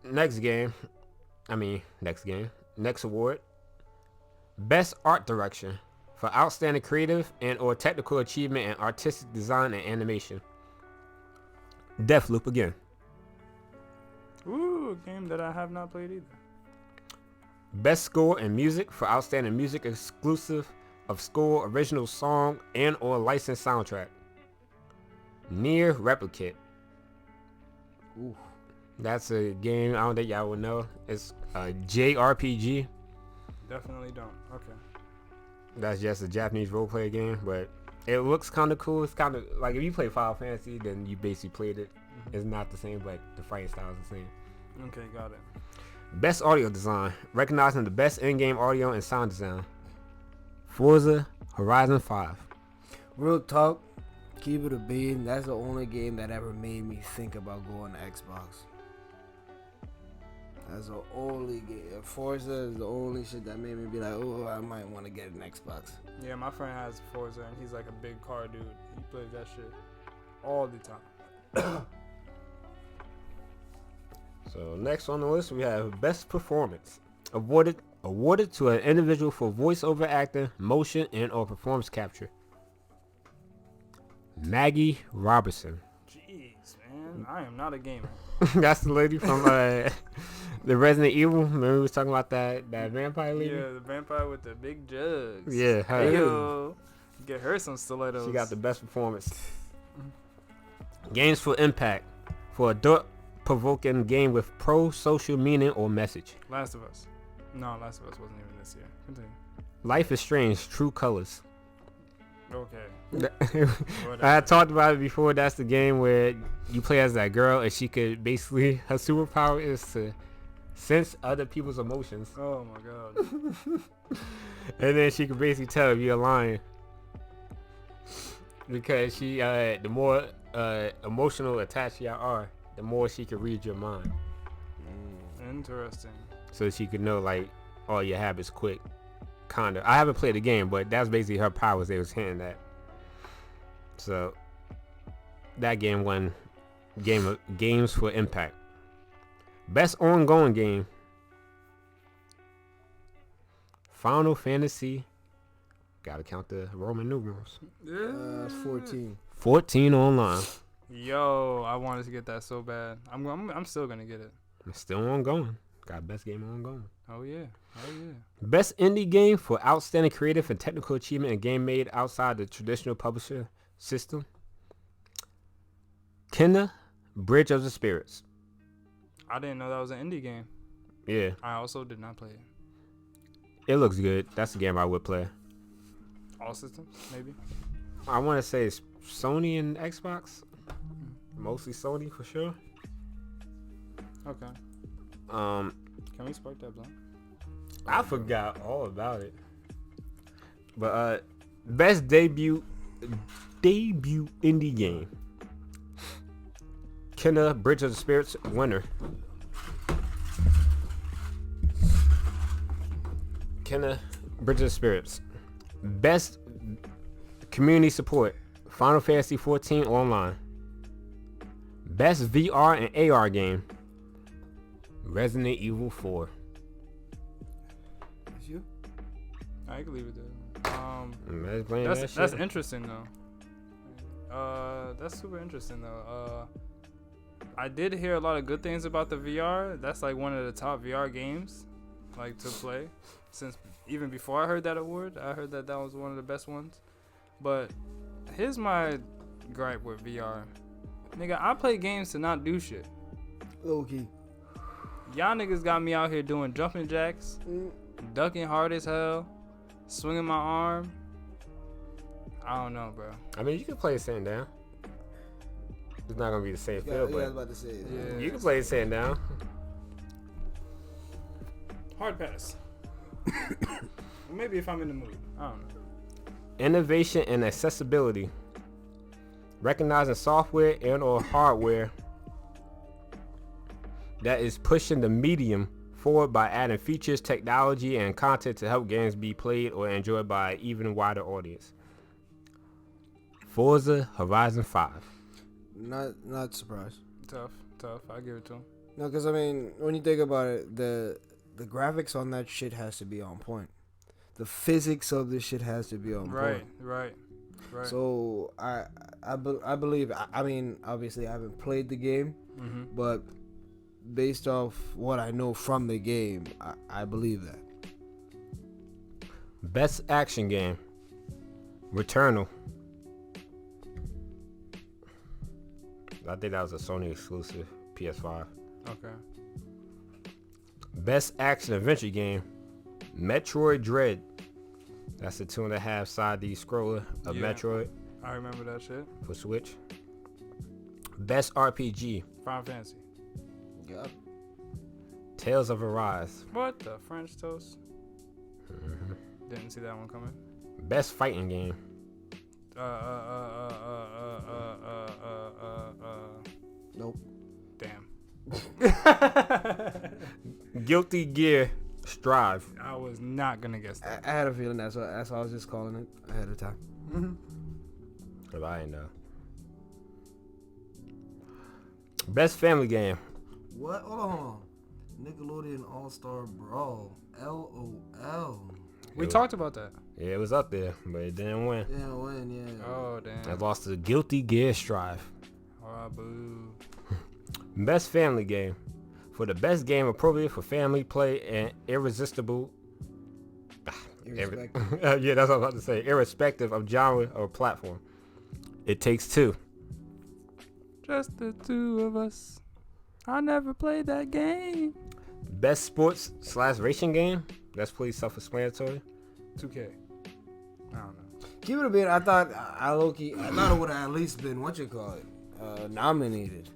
Next award. Best Art Direction for outstanding creative and or technical achievement in artistic design and animation. Deathloop again. Ooh, a game that I have not played either. Best Score and Music for outstanding music exclusive of score, original song, and or licensed soundtrack. Near Replicate. Ooh. That's a game I don't think y'all would know. It's a JRPG. Definitely don't. Okay. That's just a Japanese roleplay game, but it looks kind of cool. It's kind of like if you play Final Fantasy, then you basically played it. It's not the same, but the fighting style is the same. Okay, got it. Best Audio Design, recognizing the best in-game audio and sound design. Forza Horizon 5. Real talk, keep it a bean. That's the only game that ever made me think about going to Xbox. That's the only game. Forza is the only shit that made me be like, oh, I might want to get an Xbox. Yeah, my friend has Forza, and he's like a big car dude. He plays that shit all the time. So next on the list we have Best Performance, awarded to an individual for voiceover acting, motion, and or performance capture. Maggie Robertson. Jeez, man, I am not a gamer. That's the lady from The Resident Evil. Remember we was talking about that vampire lady? Yeah, the vampire with the big jugs. Yeah, her. Hey, yo. Get her some stilettos. She got the best performance. Games for impact. For a thought-provoking game with pro-social meaning or message. Last of Us. No, Last of Us wasn't even this year. Continue. Life is Strange. True Colors. Okay. I had talked about it before. That's the game where you play as that girl and she could basically, her superpower is to sense other people's emotions. Oh my god. And then she could basically tell if you're lying. Because she, the more emotional attached y'all are, the more she can read your mind. Interesting. So she could know like all your habits quick. Kinda. I haven't played the game, but that's basically her powers they was hinting at. So that game won games for impact. Best ongoing game. Final Fantasy. Gotta count the Roman numerals. It's 14. 14 online. Yo, I wanted to get that so bad. I'm still gonna get it. It's still ongoing. Got best game ongoing. Oh yeah. Oh yeah. Best indie game for outstanding creative and technical achievement and game made outside the traditional publisher system. Kena, Bridge of the Spirits. I didn't know that was an indie game. Yeah, I also did not play it. it looks good. That's the game I would play. All systems, maybe. I want to say it's Sony and Xbox. Mostly Sony for sure. Okay. Um, Can we spark that blunt? I forgot all about it. But best debut indie game. Kena, Bridge of the Spirits winner. Kena, Bridge of the Spirits. Best community support. Final Fantasy 14 online. Best VR and AR game. Resident Evil 4. It's you? I can leave it there. That's That's interesting though. That's super interesting though. I did hear a lot of good things about the VR. That's like one of the top VR games, like to play. Since even before I heard that award, I heard that was one of the best ones. But here's my gripe with VR, nigga. I play games to not do shit. Low key. Y'all niggas got me out here doing jumping jacks, ducking hard as hell, swinging my arm. I don't know, bro. I mean, you can play it sitting down. It's not gonna be the same feel, Yeah, I was but about to say it. Yeah. you can play it sitting down. Hard pass. Maybe if I'm in the mood. I don't know. Innovation and accessibility. Recognizing software and or hardware that is pushing the medium forward by adding features, technology, and content to help games be played or enjoyed by an even wider audience. Forza Horizon 5. Not surprised. Tough. I give it to him. No, because I mean, when you think about it, the graphics on that shit has to be on point. The physics of this shit has to be on point. Right. So I believe. I mean, obviously, I haven't played the game, but based off what I know from the game, I believe that. Best action game. Returnal. I think that was a Sony exclusive PS5. Okay. Best action adventure game. Metroid Dread. That's the 2.5 side-D scroller of Yeah. Metroid I remember that shit. for Switch. Best RPG. Final Fantasy. Yep. Tales of Arise. What the French toast? Didn't see that one coming. Best fighting game. Nope. Damn. Guilty Gear Strive. I was not gonna guess that. I had a feeling that's why I was just calling it ahead of time. Cause I ain't know. Best family game. What? Hold on. Nickelodeon All-Star Brawl. LOL. We talked about that. Yeah, it was up there, but it didn't win. Yeah, when? Yeah. Oh I damn. lost to Guilty Gear Strive. Oh boo. Best family game. For the best game appropriate for family play and irresistible. Irrespective. Yeah, that's what I was about to say. Irrespective of genre or platform. It Takes Two. Just the two of us. I never played that game. Best sports / racing game. That's pretty self-explanatory. 2K. I don't know. Keep it a bit. I thought it would have at least been nominated.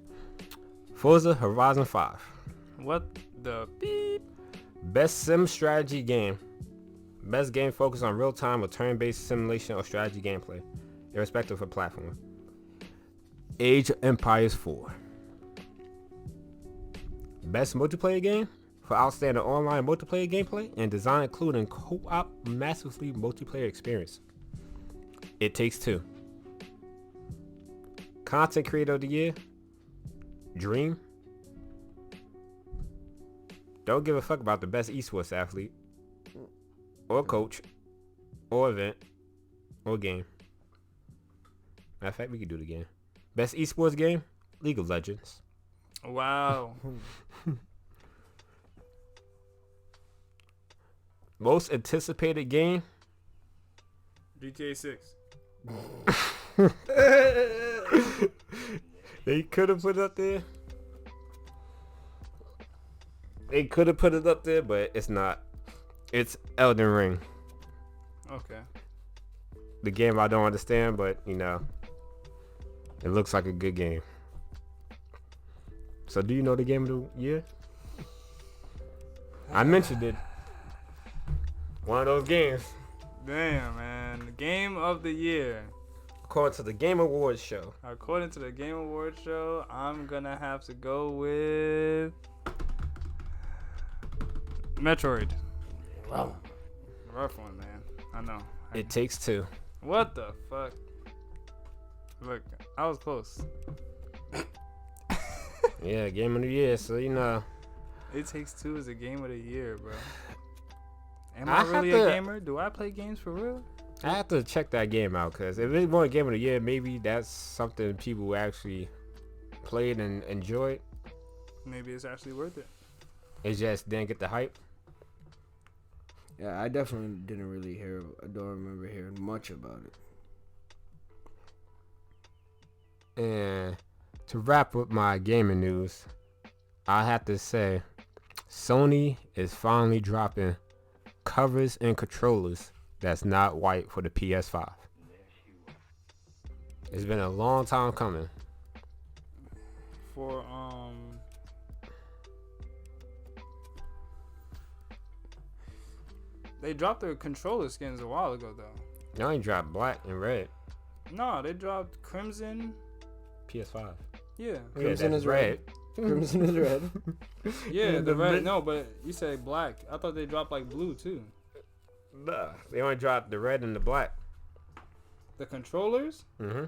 Forza Horizon 5. What the beep? Best sim strategy game. Best game focused on real-time or turn-based simulation or strategy gameplay, irrespective of platform. Age of Empires 4. Best multiplayer game for outstanding online multiplayer gameplay and design, including co-op massively multiplayer experience. It Takes Two. Content Creator of the Year. Dream. Don't give a fuck about the best esports athlete, or coach, or event, or game. Matter of fact, we could do it again. Best esports game, League of Legends. Wow. Most anticipated game, GTA 6. They could have put it up there. They could have put it up there, but it's not. It's Elden Ring. Okay. The game I don't understand, but you know, it looks like a good game. So do you know the game of the year? I mentioned it. One of those games. Damn, man. Game of the year. According to the Game Awards show. According to the Game Awards show, I'm gonna have to go with Metroid. Wow. Rough one, man. I know. It Takes Two. What the fuck? Look, I was close. Yeah, Game of the Year. So you know. It Takes Two is a game of the year, bro. Am I I really have a to- gamer? Do I play games for real? I have to check that game out because if it's more Game of the Year, maybe that's something people actually played and enjoyed. Maybe it's actually worth it. It just didn't get the hype. Yeah, I definitely didn't really hear. I don't remember hearing much about it. And to wrap up my gaming news, I have to say Sony is finally dropping covers and controllers that's not white for the PS5. It's been a long time coming. For they dropped their controller skins a while ago though. They only dropped black and red. No, they dropped crimson. PS5. Yeah. Crimson that's is red. Crimson is red. Yeah, the red. No, but you said black. I thought they dropped like blue too. Nah, they only dropped the red and the black. The controllers? Mm-hmm.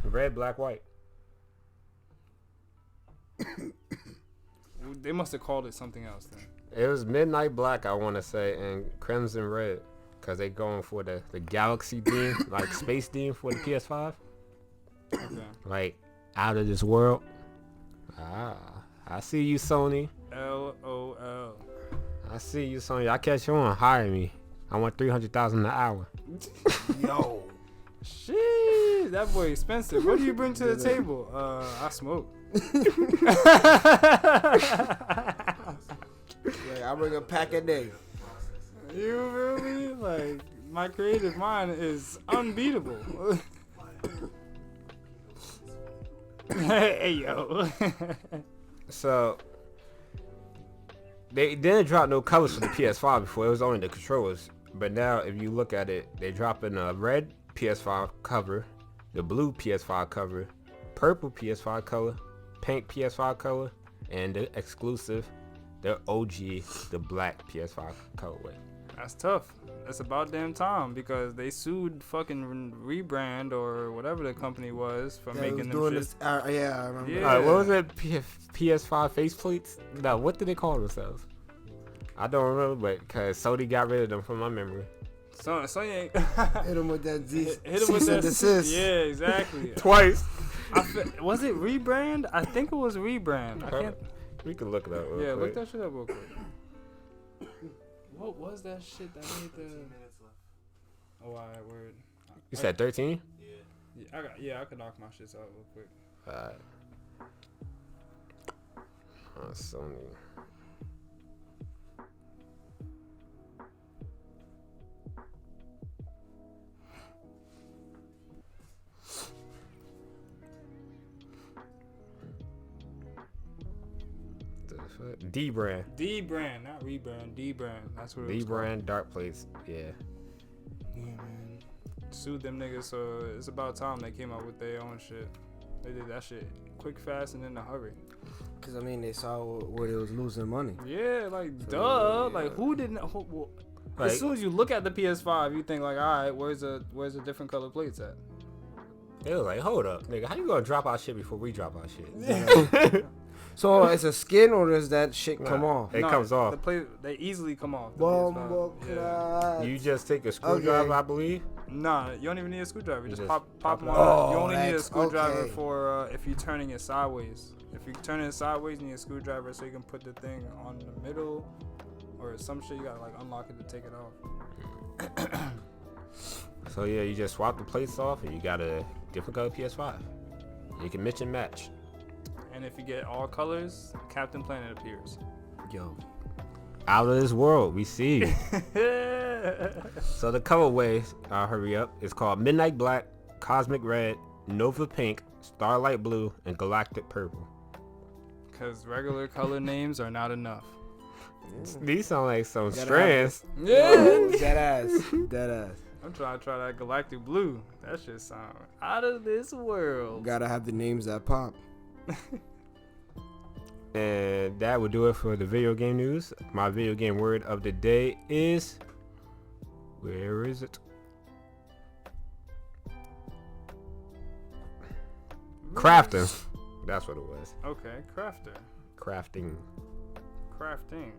Red, black, white. They must have called it something else then. It was midnight black, I want to say, and crimson red, cause they going for the galaxy theme, like space theme for the PS5, Okay. like out of this world. I see you, Sony. LOL. I see you, Sony. I catch you on. Hire me. I want $300,000 an hour. Yo. Shit, that boy expensive. What do you bring to the table? I smoke. Like, I bring a pack a day. You feel me? Like, my creative mind is unbeatable. Hey, yo. So they didn't drop no covers for the PS5 before. It was only the controllers. But now, if you look at it, they dropping a red PS5 cover, the blue PS5 cover, purple PS5 color, pink PS5 color, and the exclusive, the OG, the black PS5 colorway. That's tough. That's about damn time because they sued fucking Rebrand or whatever the company was for making them shit. This, yeah, I remember. Yeah. What was it? PS5 faceplates? No, what did they call themselves? I don't remember, but because Sony got rid of them from my memory. Sony Hit him with that hit him with that desist. Yeah, exactly. Twice. Was it Rebrand? I think it was Rebrand. I can't. We can look it up. Real Yeah, quick. look that shit up real quick. What was that shit that made the? Oh, alright, word. You said 13? Yeah, I could knock my shits out real quick. Alright. Sony. D brand. D brand, not rebrand. D brand. That's what it was D called. brand dark plates. Yeah. Yeah, man. Sued them niggas, so it's about time they came out with their own shit. They did that shit quick, fast, and in a hurry. Cause I mean, they saw where they was losing money. Yeah, like So, duh. yeah. Like who didn't? Like- as soon as you look at the PS5, you think like, all right, where's the different color plates at? They was like, hold up, nigga. How you gonna drop our shit before we drop our shit? So it's a skin, or does that shit come Nah. off? It comes off. The plate, they easily come off. The Bumble PS5. Yeah. clad. You just take a screwdriver, Okay. I believe. Nah, you don't even need a screwdriver. You You just just pop them it on. out. You only need a that's screwdriver okay. for if you're turning it sideways. If you're turning it sideways, you need a screwdriver so you can put the thing on the middle, or some shit you gotta like unlock it to take it off. So yeah, you just swap the plates off, and you got a different color PS5. You can mix and match. And if you get all colors, Captain Planet appears. Yo, Out of this world, we see you. So the colorway, I'll hurry up, is called Midnight Black, Cosmic Red, Nova Pink, Starlight Blue, and Galactic Purple. Because regular color names are not enough. These sound like some Gotta strands. Yeah. dead ass, dead ass. I'm trying to try that Galactic Blue. That shit sound out of this world. Gotta have the names that pop. And that will do it for the video game news. My video game word of the day is... Where is it? Crafting. That's what it was. Okay, crafter. Crafting. Crafting.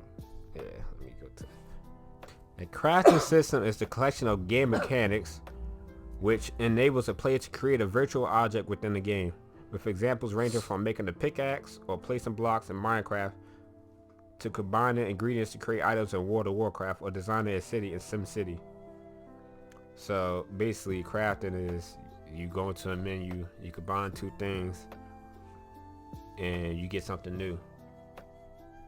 Yeah, let me go to... A crafting system is the collection of game mechanics which enables a player to create a virtual object within the game, with examples ranging from making a pickaxe or placing blocks in Minecraft to combining ingredients to create items in World of Warcraft or designing a city in SimCity. So basically crafting is you go into a menu, you combine two things, and you get something new.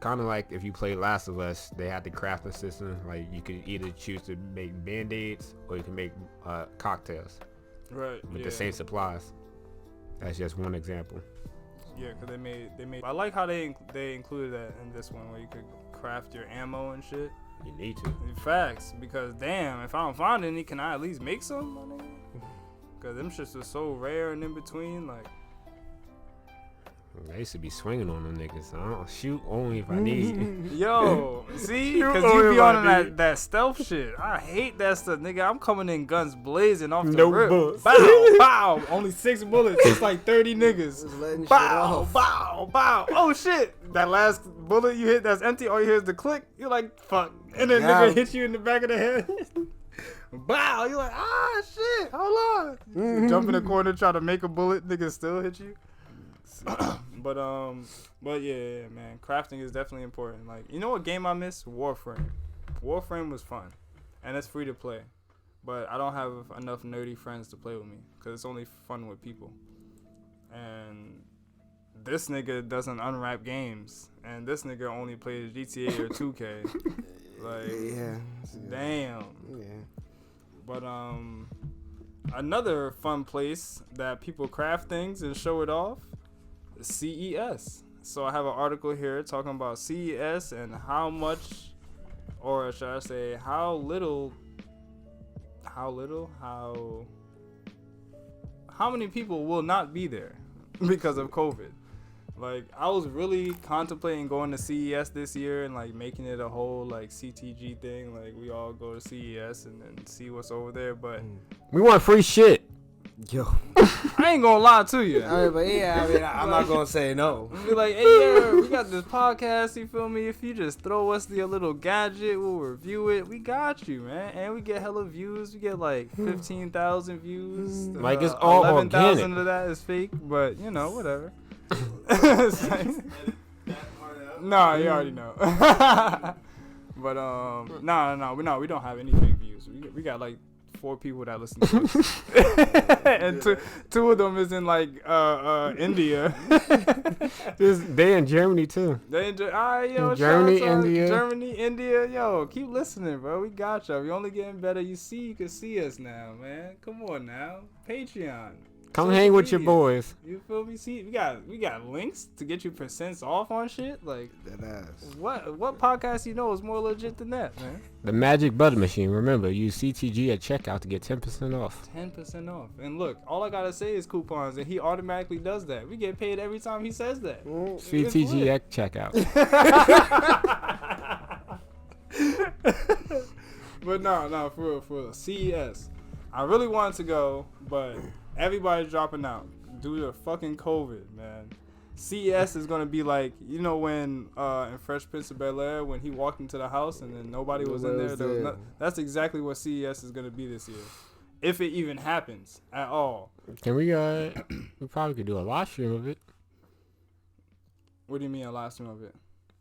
Kind of like if you play Last of Us, they had the crafting system. Like you could either choose to make band-aids or you can make cocktails Right. with yeah. the same supplies. That's just one example. Yeah, because they made. I like how they included that in this one where you could craft your ammo and shit. You need to. Facts, because damn, if I don't find any, can I at least make some, my nigga? Because them shits are so rare and in between, like. I used to be swinging on them niggas. I don't shoot only if I need. Yo, see, You because only you be on want that stealth shit. I hate that stuff, nigga. I'm coming in guns blazing off the No rip. bullets. Bow, bow. Only 6 bullets. It's like 30 niggas. Just letting shit Bow, off. bow, bow. Oh shit! That last bullet you hit that's empty. All you hear is the click. You're like, fuck, and then Yeah. nigga hit you in the back of the head. Bow. You're like, ah shit. Hold on. You jump in the corner, try to make a bullet. Nigga still hit you. But yeah, man, crafting is definitely important. Like, you know what game I miss? Warframe. Warframe was fun, and it's free to play. But I don't have enough nerdy friends to play with me because it's only fun with people. And this nigga doesn't unwrap games, and this nigga only plays GTA or 2K. Like, Yeah. damn. Yeah. But another fun place that people craft things and show it off, CES. So I have an article here talking about CES and how much, or should I say how many people will not be there because of COVID. Like, I was really contemplating going to CES this year and like making it a whole like CTG thing. Like, we all go to CES and then see what's over there. But We want free shit. Yo. I ain't gonna lie to you. I mean, but yeah, I mean, I'm not gonna say no. Be like, hey, yeah, we got this podcast, you feel me? If you just throw us the little gadget, we'll review it. We got you, man. And we get hella views. We get like 15,000 views. Like, it's all 11,000 organic. of that is fake, but you know, whatever. Nah, you already know. But no, we don't have any fake views. We got like 4 people that listen to us, and two of them is in like India. They in Germany too. They yo, Germany, India, yo, keep listening, bro. We got y'all. We only getting better. You can see us now, man. Come on now, Patreon. Come Social hang with your media. boys. You feel me? See, we got links to get you % off on shit. Like That ass. what podcast is more legit than that, man? The Magic Butter Machine. Remember, use CTG at checkout to get 10% off. 10% off. And look, all I gotta say is coupons, and he automatically does that. We get paid every time he says that. CTG at checkout. But no, for real. CES. I really wanted to go, but everybody's dropping out due to fucking COVID, man. CES is gonna be like, when in Fresh Prince of Bel-Air, when he walked into the house and then nobody was in there. That's exactly what CES is gonna be this year, if it even happens at all. Can we probably could do a live stream of it. What do you mean a live stream of it?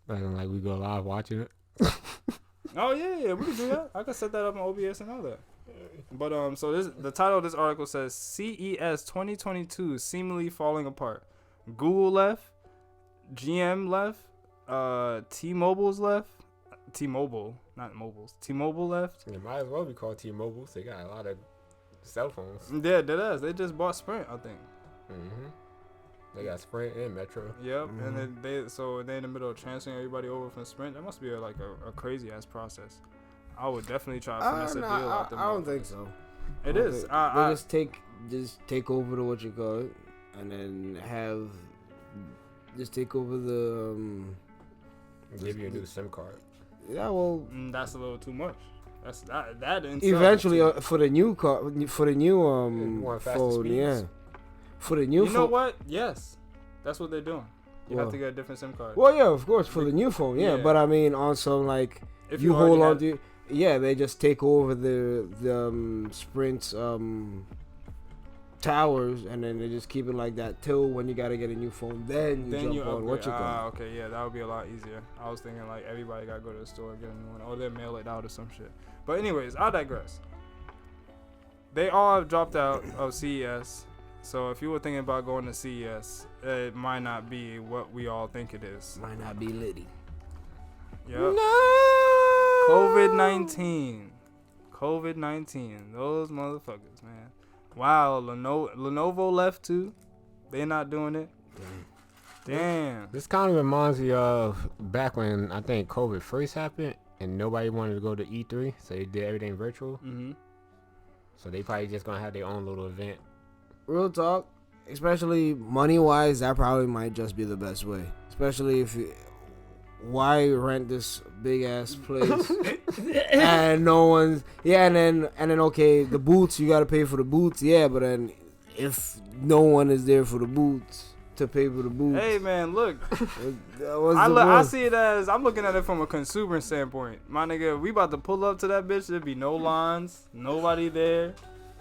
Like we go live watching it. Oh yeah, we can do that. I can set that up on OBS and all that. But so the title of this article says CES 2022 seemingly falling apart. Google left, GM left, T-Mobile's left. T-Mobile, not mobiles. T-Mobile left. It might as well be called T-Mobile. They got a lot of cell phones. Yeah, that is. They just bought Sprint, I think. They got Sprint and Metro. Yep, and then they're in the middle of transferring everybody over from Sprint. That must be a crazy ass process. I would definitely try to finesse a deal out there. I don't think so. It is. They just take over the what you call it, and then take over the give you a new SIM card. Yeah, well, that's a little too much. That's that. Eventually, for the new car, for the new phone, yeah. For the new phone. You know what? Yes, that's what they're doing. You have to get a different SIM card. Well, yeah, of course, for the new phone, yeah. But I mean, on some like, if you hold on to. Yeah, they just take over the Sprint's towers, and then they just keep it like that till when you gotta get a new phone. Then you jump on what you call. Okay, yeah, that would be a lot easier. I was thinking like everybody gotta go to the store and get a new one, or they mail it out or some shit. But anyways, I digress. They all have dropped out of CES, so if you were thinking about going to CES, it might not be what we all think it is. Might not be litty. Yep. No. COVID-19, those motherfuckers, man. Wow, Lenovo left too. They're not doing it. Damn. This kind of reminds me of back when I think COVID first happened and nobody wanted to go to E3, so they did everything virtual. So they probably just gonna have their own little event. Real talk, especially money-wise, that probably might just be the best way. Especially if you... Why rent this big ass place and no one's and then okay, the boots, you gotta pay for the boots, but then if no one is there for the boots to pay for the boots, hey man, look, I see it as, I'm looking at it from a consumer standpoint, my nigga. We about to pull up to that bitch, there'd be no lines, nobody there,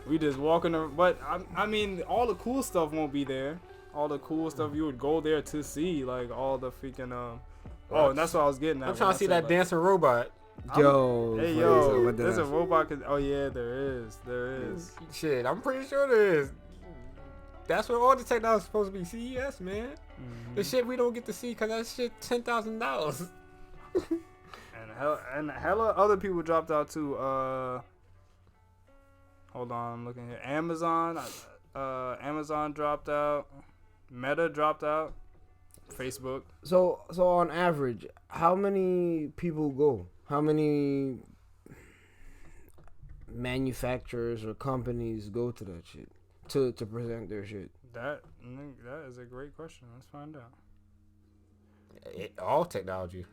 we just walking around. But I mean, all the cool stuff won't be there. All the cool stuff you would go there to see, like all the freaking oh, and that's what I was getting at. I'm trying to see that dancing robot. Yo, there's a robot. Oh yeah, there is. Shit, I'm pretty sure there is. That's where all the technology is supposed to be. CES, man. The shit we don't get to see because that shit $10,000. And hella other people dropped out too. Hold on, I'm looking here. Amazon dropped out. Meta dropped out. Facebook. So on average, how many people go? How many manufacturers or companies go to that shit to present their shit? That is a great question. Let's find out. All technology.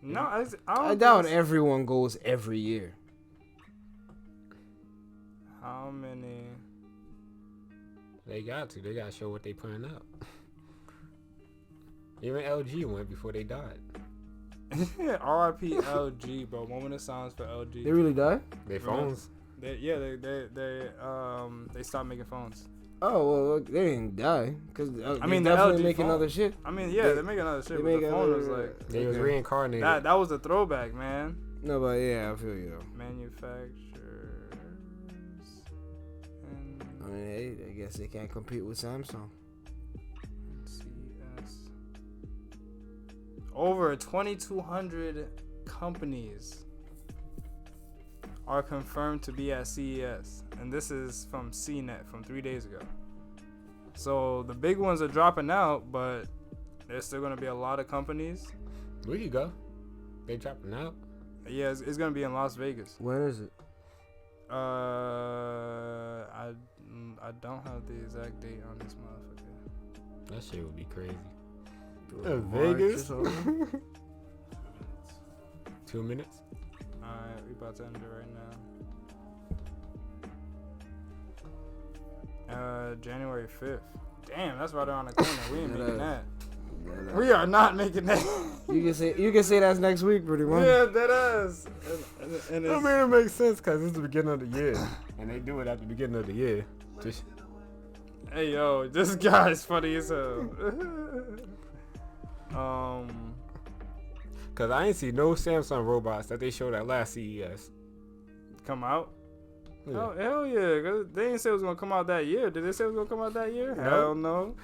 No, I doubt everyone goes every year. How many? They got to. They got to show what they putting up. Even LG went before they died. R.I.P. LG, bro. Moment of silence for LG. They really died? Their phones. They stopped making phones. Oh well, they didn't die because I mean, the definitely LG making phone. other shit. I mean, yeah, they're making other shit, they but the make phone other- was like They was reincarnated. that was a throwback, man. No, but yeah, I feel you though. Manufacturers. And I mean, hey, I guess they can't compete with Samsung. CS. Over 2,200 companies are confirmed to be at CES, and this is from CNET from 3 days ago. So the big ones are dropping out, but there's still gonna be a lot of companies. Where you go? They dropping out. Yeah, it's gonna be in Las Vegas. When is it? I don't have the exact date on this motherfucker. That shit would be crazy. March Vegas? or something? 2 minutes. Alright, we about to end it right now. January 5th. Damn, that's right around the corner. We ain't making that. We are not making that. You can say that's next week, pretty much. Yeah, that is. And I it's, mean, it makes sense because it's the beginning of the year, and they do it at the beginning of the year. Just hey yo, this guy's funny as hell. because I ain't see no Samsung robots that they showed at last CES. Come out. Yeah. Oh hell yeah! 'Cause they didn't say it was gonna come out that year. Did they say it was gonna come out that year? No. Hell no.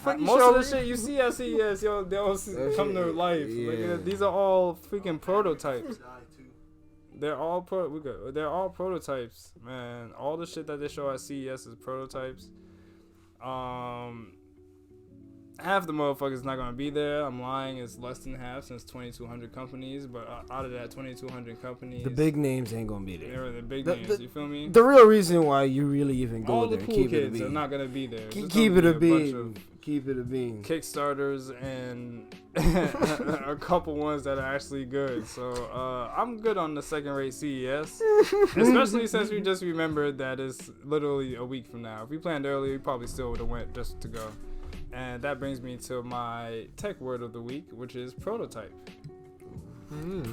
Fuck you Most show of the me? shit you see at CES, yo, they all come to life. Yeah. Like, these are all freaking prototypes. They're all they're all prototypes, man. All the shit that they show at CES is prototypes. Half the motherfuckers not gonna be there. I'm lying. It's less than half since 2,200 companies. But out of that 2,200 companies, The big names ain't gonna be there. they're the big The- names. the- you feel me? The real reason why you really even go All there, the cool keep it a kids are bean. not gonna be there. It's just Keep gonna it a be bunch bean. of Keep it a bean. Kickstarters and a couple ones that are actually good. So I'm good on the second-rate CES, especially since we just remembered that it's literally a week from now. If we planned earlier, we probably still would have went just to go. And that brings me to my tech word of the week, which is prototype.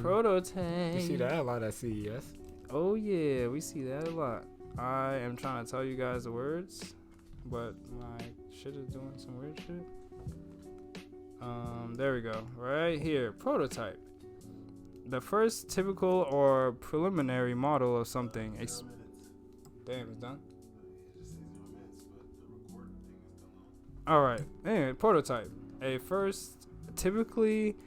Prototype. You see that a lot at CES. Oh yeah, we see that a lot. I am trying to tell you guys the words, but my shit is doing some weird shit. There we go. Right here, prototype. The first typical or preliminary model of something. Damn, it's done. All right. Anyway, prototype. A first typical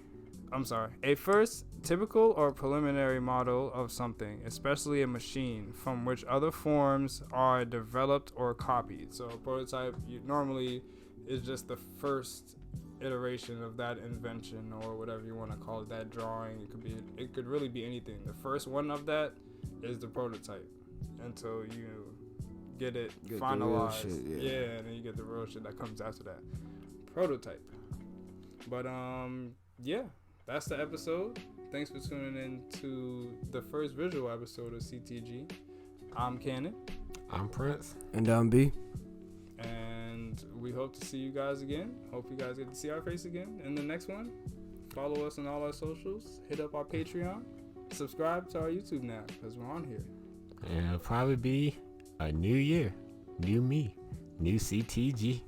or preliminary model of something, especially a machine, from which other forms are developed or copied. So a prototype normally is just the first iteration of that invention or whatever you want to call it, that drawing. It could really be anything. The first one of that is the prototype until you get it Get the real finalized. shit, yeah. Yeah, and then you get the real shit that comes after that. Prototype. But yeah, that's the episode. Thanks for tuning in to the first visual episode of CTG. I'm Cannon, I'm Prince. And B. and we hope to see you guys again. Hope you guys get to see our face again in the next one. Follow us on all our socials. Hit up our Patreon. Subscribe to our YouTube now because we're on here. And it'll probably be a new year, new me, new CTG.